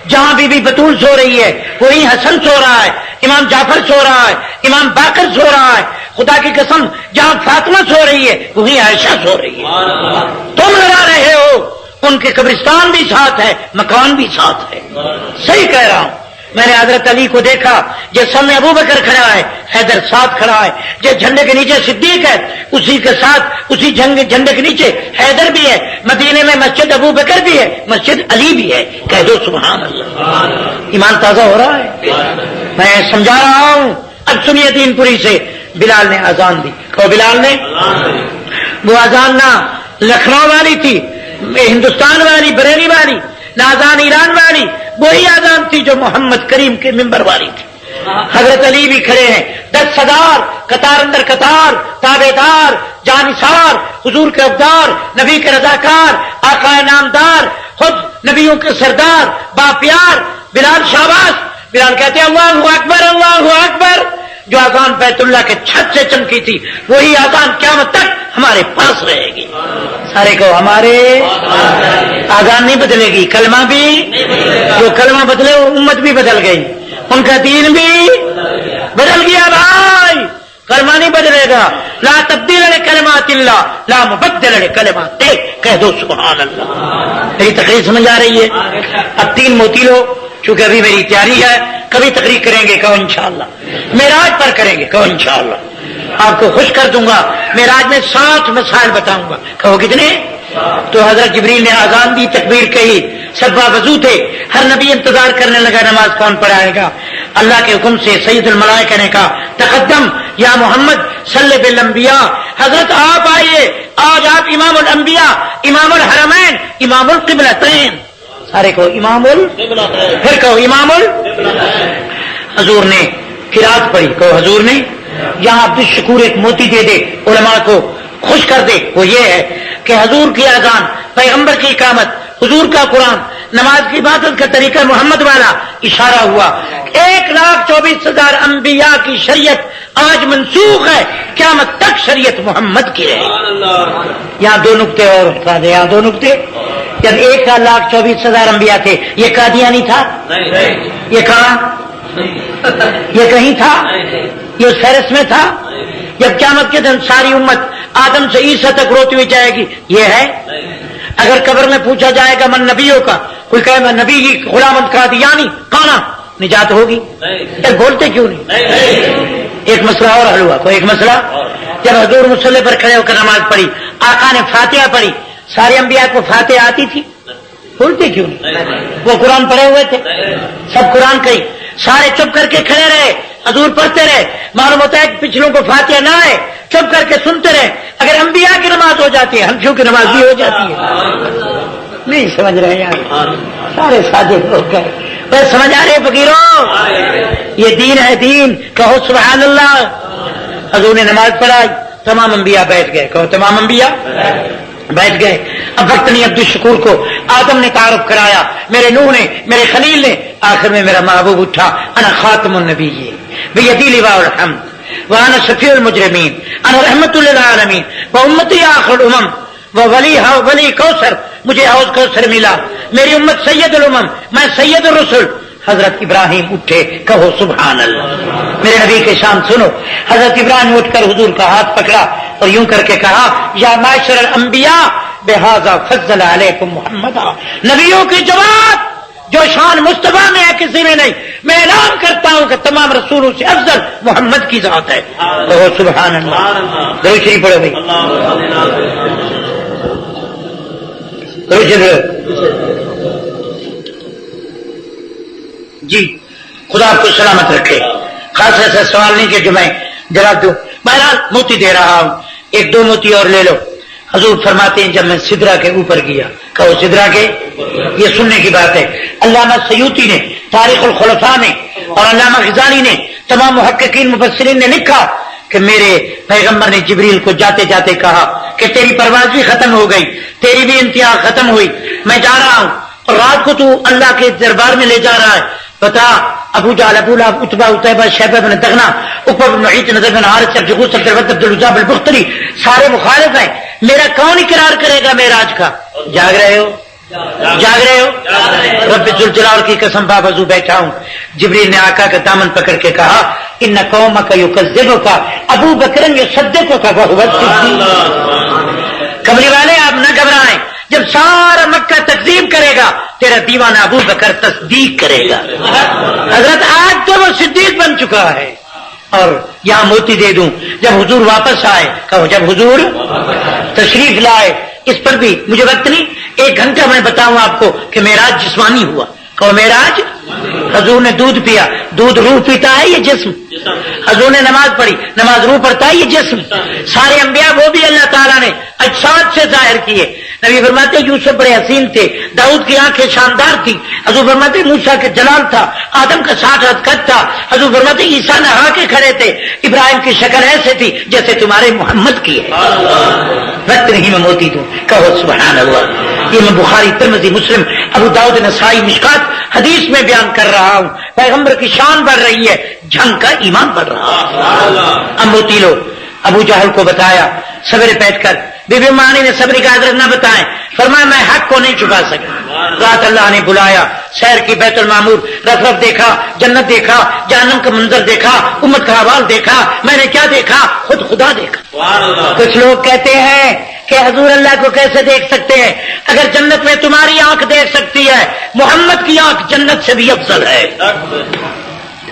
جہاں بی بی بطول سو رہی ہے وہی حسن سو رہا ہے، امام جعفر سو رہا ہے، امام باقر سو رہا ہے، خدا کی قسم جہاں فاطمہ سو رہی ہے وہی عائشہ سو رہی ہے، تم لڑا رہے ہو، ان کے قبرستان بھی ساتھ ہے، مکان بھی ساتھ ہے، صحیح کہہ رہا ہوں۔ میں نے حضرت علی کو دیکھا، جس سامنے ابو بکر کھڑا ہے حیدر ساتھ کھڑا ہے، جس جھنڈے کے نیچے صدیق ہے اسی کے ساتھ اسی جھنڈے کے نیچے حیدر بھی ہے، مدینے میں مسجد ابو بکر بھی ہے، مسجد علی بھی ہے، کہہ دو سبحان اللہ۔ ایمان تازہ ہو رہا ہے، میں سمجھا رہا ہوں۔ اب سنیے دین پوری سے، بلال نے اذان دی، کہو بلال نے، وہ اذان نہ لکھنؤ والی تھی، ہندوستان والی، بریلی والی، نہ اذان ایران والی، وہی اذان تھی جو محمد کریم کے ممبر والی تھی۔ حضرت علی بھی کھڑے ہیں، 10,000 قطار اندر قطار، تابع دار، جانثار، حضور کے ابدار، نبی کے رضاکار، آقا نامدار، خود نبیوں کے سردار، با پیار بلال شاباش۔ بلال کہتے ہیں اللہ اکبر اللہ اکبر۔ جو اذان بیت اللہ کے چھت سے چمکی تھی وہی اذان قیامت تک ہمارے پاس رہے گی۔ سارے کو ہمارے اذان نہیں بدلے گی، کلمہ بھی، جو کلمہ بدلے وہ امت بھی بدل گئی، ان کا دین بھی بدل گیا بھائی، کلمہ نہیں بدلے گا، لا تبدیل لکلمات اللہ لا مبدل لکلمات، کہہ دو سبحان اللہ۔ میری تقریر سمجھ آ رہی ہے؟ اب 3 موتی لو، چونکہ ابھی میری تیاری ہے، کبھی تقریر کریں گے کہو انشاءاللہ، معراج پر کریں گے کہو انشاءاللہ، آپ کو خوش کر دوں گا، معراج میں 60 مسائل بتاؤں گا، کہو کتنے؟ تو حضرت جبریل نے اذان دی، تکبیر کہی، سب وضو تھے، ہر نبی انتظار کرنے لگا نماز کون پڑھائے گا، اللہ کے حکم سے سید الملائکہ نے کہا تقدم یا محمد صلی بالانبیاء، حضرت آپ آئیے، آج آپ امام الانبیاء، امام الحرمین، امام القبلتین، سارے کو امام پھر کہو امام حضور نے قرات پڑھی، کہو حضور نے، یہاں عبد الشکور ایک موتی دے دے علماء کو خوش کر دے، وہ یہ ہے کہ حضور کی اذان، پیغمبر کی اقامت، حضور کا قرآن، نماز کی عبادت کا طریقہ محمد والا، اشارہ ہوا 1,24,000 انبیاء کی شریعت آج منسوخ ہے، قیامت تک شریعت محمد کی ہے۔ یہاں 2 نقطے اور بتا دیں، یہاں 2 نقطے، جب 1,24,000 انبیاء تھے، یہ قادیانی تھا؟ یہ کہاں؟ یہ کہیں تھا؟ یہ اس فہرست میں تھا؟ جب قیامت کے دن ساری امت آدم سے عیسیٰ تک روتی ہوئی جائے گی، یہ ہے؟ اگر قبر میں پوچھا جائے گا من نبیوں کا، کوئی کہے میں نبی ہی غلام قادیانی، کانا نجات ہوگی؟ بولتے کیوں نہیں؟ ایک مسئلہ اور حل ہوا، کوئی ایک مسئلہ، جب حضور مصلی پر کھڑے ہو کر نماز پڑھی، آقا نے فاتحہ پڑھی، سارے انبیاء کو فاتحہ آتی تھی، بولتے کیوں نہیں؟ وہ قرآن پڑھے ہوئے تھے، سب قرآن کہی، سارے چپ کر کے کھڑے رہے، حضور پڑھتے رہے، معلوم ہوتا ہے کہ پچھلوں کو فاتحہ نہ آئے، چپ کر کے سنتے رہے، اگر انبیاء کی نماز ہو جاتی ہے حنفیوں کی نماز بھی ہو جاتی ہے، نہیں سمجھ رہے یار، سارے ساجد لوگ گئے، بس سمجھ آ رہے فقیروں، یہ دین ہے دین، کہو سبحان اللہ۔ حضور نے نماز پڑھائی، تمام انبیاء بیٹھ گئے، کہو تمام انبیاء بیٹھ گئے۔ اب وقت نہیں عبد الشکور کو، آدم نے تعارف کرایا، میرے نوح نے، میرے خلیل نے، آخر میں میرا محبوب اٹھا، انا خاتم النبیین بیدی لواء الحمد وانا شفیع المجرمین انا رحمت للعالمین وامتی آخر الامم ولی کوثر، مجھے حوض کوثر ملا، میری امت سید الامم، میں سید الرسل، حضرت ابراہیم اٹھے، کہو سبحان اللہ۔ میرے نبی کے شان سنو، حضرت ابراہیم اٹھ کر حضور کا ہاتھ پکڑا اور یوں کر کے کہا یا معاشر الانبیاء بہذا فضل علیکم محمد، نبیوں کی جماعت جو شان مصطفیٰ میں ہے کسی میں نہیں، میں اعلان کرتا ہوں کہ تمام رسولوں سے افضل محمد کی ذات ہے، کہو سبحان اللہ۔ درود شریف پڑھو بھائی، درود شریف۔ جی خدا آپ کو سلامت رکھے، خاص ایسا سوال نہیں کہ جو میں جواب دوں، بہرحال موتی دے رہا ہوں، ایک دو موتی اور لے لو۔ حضور فرماتے ہیں جب میں سدرا کے اوپر گیا، کہو سدرا کے، یہ سننے کی بات ہے۔ علامہ سیوطی نے تاریخ الخلفاء میں اور علامہ غزالی نے تمام محققین مفسرین نے لکھا کہ میرے پیغمبر نے جبریل کو جاتے جاتے کہا کہ تیری پرواز بھی ختم ہو گئی، تیری بھی انتہا ختم ہوئی، میں جا رہا ہوں اور رات کو تو اللہ کے دربار میں لے جا رہا ہے، بتا ابو جہل، ابو لہب، عتبہ، عتیبہ، شیبہ بن دغنہ، عقبہ بن معیط، نضر بن حارث، عبد الغوث، عبد الود، عبد العزیٰ البختری، سارے مخالف ہیں، میرا کون اقرار کرے گا معراج کا؟ جاگ رہے ہو؟ جاگ رہے ہو؟ رب ذوالجلال کی قسم باوضو بیٹھا ہوں۔ جبریل نے آقا کا دامن پکڑ کے کہا ان قومک یکذبک ابو بکر یصدقک وہو الصدیق۔ کملی والے آپ نہ گھبرائیں، جب سارا مکہ تکذیب کرے گا تیرا دیوانہ ابو بکر تصدیق کرے گا۔ حضرت آج تو وہ صدیق بن چکا ہے۔ اور یہاں موتی دے دوں، جب حضور واپس آئے، کہو جب حضور تشریف لائے، اس پر بھی مجھے وقت نہیں، 1 گھنٹہ میں بتاؤں آپ کو کہ معراج جسمانی ہوا، کہو معراج۔ حضور نے دودھ پیا، دودھ روح پیتا ہے یہ جسم۔ حضور نے نماز پڑھی، نماز روح پڑھتا ہے یہ جسم۔ سارے انبیاء وہ بھی اللہ تعالیٰ نے اجساد سے ظاہر کیے۔ نبی فرماتے یوسف بڑے حسین تھے، داؤد کی آنکھیں شاندار تھی، حضور فرماتے موسیٰ کے جلال تھا، آدم کا 60 ہاتھ قد تھا، حضور فرماتے عیسیٰ نہا کے کھڑے تھے، ابراہیم کی شکل ایسے تھی جیسے تمہارے محمد کی ہے۔ وقت نہیں میں موتی دوں، کہو سبحان اللہ۔ یہ میں بخاری، ترمذی، مسلم، ابو داؤد، نسائی، مشکات حدیث میں بیان کر رہا ہوں۔ پیغمبر کی شان بڑھ رہی ہے، جنگ کا ایمان بڑھ رہا ہے۔ اب موتی لو۔ ابو جہل کو بتایا سویرے بیٹھ کر، بی بی مانی نے صبر کا حضرت نہ بتائیں، فرمایا میں حق کو نہیں چھپا سکا۔ رات اللہ نے بلایا، سیر کی بیت المعمور، رف رف دیکھا، جنت دیکھا، جہنم کا منظر دیکھا، امت کا حوال دیکھا، میں نے کیا دیکھا؟ خود خدا دیکھا۔ کچھ لوگ کہتے ہیں کہ حضور اللہ کو کیسے دیکھ سکتے ہیں؟ اگر جنت میں تمہاری آنکھ دیکھ سکتی ہے، محمد کی آنکھ جنت سے بھی افضل ہے،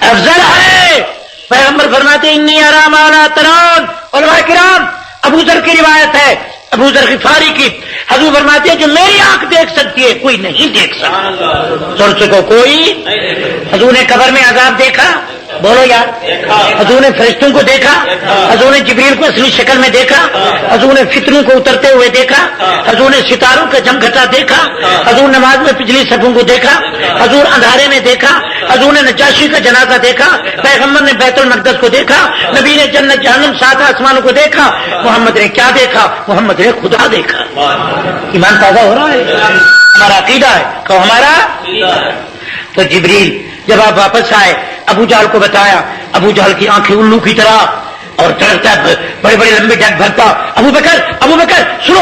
افضل ہے۔ پیغمبر فرماتے انی ارا ما لا ترون۔ علماء کرام، ابو ذر کی روایت ہے، ابو ذر غفاری کی، حضور فرماتے ہیں جو میری آنکھ دیکھ سکتی ہے کوئی نہیں دیکھ سکتا۔ سورج کو کوئی، حضور نے قبر میں عذاب دیکھا؟ بولو یار۔ حضور نے فرشتوں کو دیکھا؟ حضور نے جبریل کو اصلی شکل میں دیکھا؟ حضور نے فتنوں کو اترتے ہوئے دیکھا؟ حضور نے ستاروں کا جمگھٹا دیکھا؟ حضور نماز میں پچھلی صفوں کو دیکھا؟ حضور اندھارے میں دیکھا؟ حضور نے نجاشی کا جنازہ دیکھا؟ پیغمبر نے بیت المقدس کو دیکھا؟ نبی نے جنت جہنم 7 آسمانوں کو دیکھا؟ محمد نے کیا دیکھا؟ محمد نے خدا دیکھا۔ ایمان تازہ ہو رہا ہے، ہمارا عقیدہ ہے، کہ ہمارا۔ تو جبریل جب آپ واپس آئے، ابو جہل کو بتایا، ابو جہل کی آنکھیں الو کی طرح اور ٹرکتا، بڑے بڑے لمبے ڈگ بھرتا، ابو بکر ابو بکر سنو۔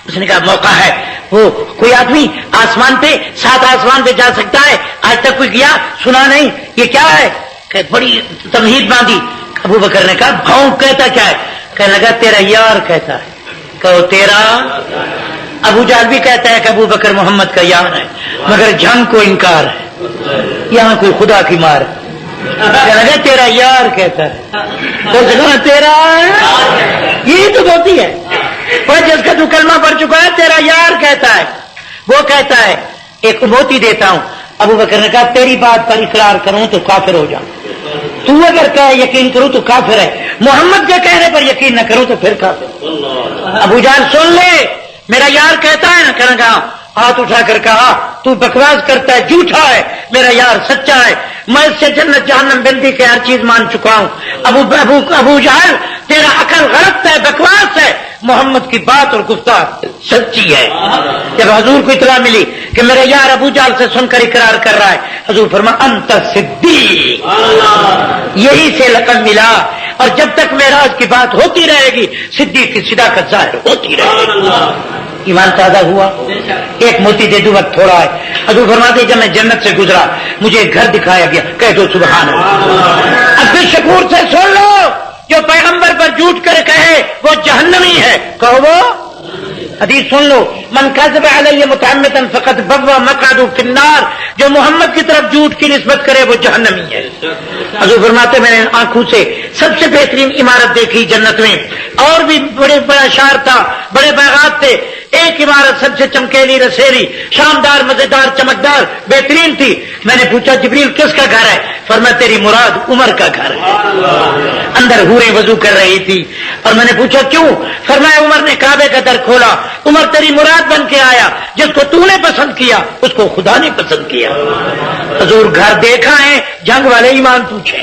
اس نے کہا موقع ہے، وہ کوئی آدمی آسمان پہ 7 آسمان پہ جا سکتا ہے؟ آج تک کوئی گیا؟ سنا نہیں، یہ کیا ہے؟ کہ بڑی تمہید باندھی۔ ابو بکر نے کہا بھاؤں کہتا کیا ہے؟ کہنے لگا تیرا یار کہتا ہے، کہو تیرا۔ ابو جہل بھی کہتا ہے کہ ابو بکر محمد کا یار ہے، مگر جنگ کو انکار ہے، یہاں کوئی خدا کی مار ہے۔ کہنے لگا تیرا یار کہتا ہے، تیرا یہی تو ہوتی ہے، اور جس کا تو کلمہ پڑھ چکا ہے تیرا یار کہتا ہے، وہ کہتا ہے۔ ایک موتی دیتا ہوں۔ ابو بکر نے کہا تیری بات پر اقرار کروں تو کافر ہو جاؤں، تو اگر کہے یقین کروں تو کافر ہے، محمد کے کہنے پر یقین نہ کروں تو پھر کافر۔ ابو جہل سن لے، میرا یار کہتا ہے نا، کہنا کہا، ہاتھ اٹھا کر کہا تو بکواس کرتا ہے، جھوٹا ہے، میرا یار سچا ہے، میں اس سے جنت جہنم بندی کے ہر چیز مان چکا ہوں۔ ابو جہل تیرا عقل غلط ہے، بکواس ہے، محمد کی بات اور گفتار سچی ہے۔ جب حضور کو اطلاع ملی کہ میرا یار ابو جہل سے سن کر اقرار کر رہا ہے، حضور فرمایا انت صدیق، یہی سے لقب ملا، اور جب تک معراج کی بات ہوتی رہے گی صدیق کی صداقت ظاہر ہوتی رہے گی۔ ایمان تازہ ہوا۔ ایک موتی دے دو وقت تھوڑا ہے. حضور فرماتے جب میں جنت سے گزرا مجھے ایک گھر دکھایا گیا. کہہ دو سبحان اللہ. عبد الشکور سے سن لو جو پیغمبر پر جھوٹ کر کہے وہ جہنمی ہے. کہو وہ حدیث سن لو. من کذب علی متعمدا فقد بوا مقعده فی النار. جو محمد کی طرف جھوٹ کی نسبت کرے وہ جہنمی ہے. حضور فرماتے میں نے آنکھوں سے سب سے بہترین عمارت دیکھی جنت میں. اور بھی بڑا شہر تھا, بڑے باغات تھے. ایک عمارت سب سے چمکیلی رسیری شاندار مزیدار چمکدار بہترین تھی. میں نے پوچھا جبریل کس کا گھر ہے؟ فرمایا تیری مراد عمر کا گھر ہے. اندر حوریں وضو کر رہی تھی اور میں نے پوچھا کیوں؟ فرمایا عمر نے کعبے کا در کھولا. عمر تیری مراد بن کے آیا. جس کو تو نے پسند کیا اس کو خدا نے پسند کیا. حضور گھر دیکھا ہے جنگ والے ایمان پوچھیں.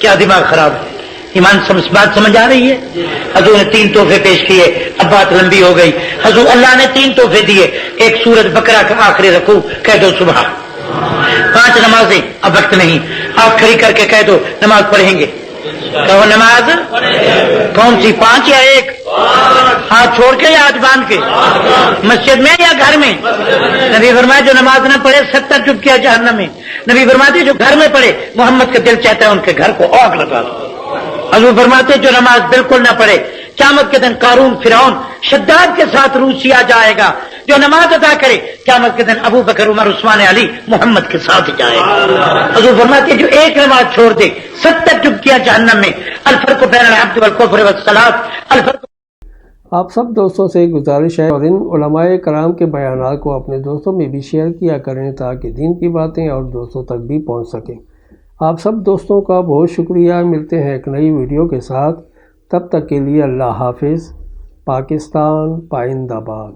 کیا دماغ خراب ہے؟ ایمان بات سمجھ آ رہی ہے؟ حضور نے 3 تحفے پیش کیے. اب بات لمبی ہو گئی. حضور اللہ نے 3 تحفے دیے. ایک سورۃ بقرہ کا آخری رکوع کہہ دو صبح. 5 نمازیں اب وقت نہیں آپ کھڑی کر کے کہہ دو نماز پڑھیں گے. کہو نماز کون سی 5 یا 1؟ ہاتھ چھوڑ کے یا ہاتھ باندھ کے؟ مسجد میں یا گھر میں؟ نبی فرمایا جو نماز نہ پڑھے 70 چپکیاں جہنم میں. نبی فرماتے جو گھر میں پڑھے محمد کا دل چاہتا ہے ان کے گھر کو آگ لگا دو. حضور فرماتے جو نماز بالکل نہ پڑھے قیامت کے دن قارون فرعون شداد کے ساتھ روسیا جائے گا. جو نماز ادا کرے قیامت کے دن ابو بکر عمر عثمان علی محمد کے ساتھ جائے گا. حضور فرماتے جو ایک نماز چھوڑ دے 70 چپکیاں جہنم میں. الفرق بین العبد والکفر والصلاۃ الفرق. آپ سب دوستوں سے گزارش ہے اور ان علماء کرام کے بیانات کو اپنے دوستوں میں بھی شیئر کیا کریں تاکہ دین کی باتیں اور دوستوں تک بھی پہنچ سکیں. آپ سب دوستوں کا بہت شکریہ. ملتے ہیں ایک نئی ویڈیو کے ساتھ. تب تک کے لیے اللہ حافظ. پاکستان پائندہ باد.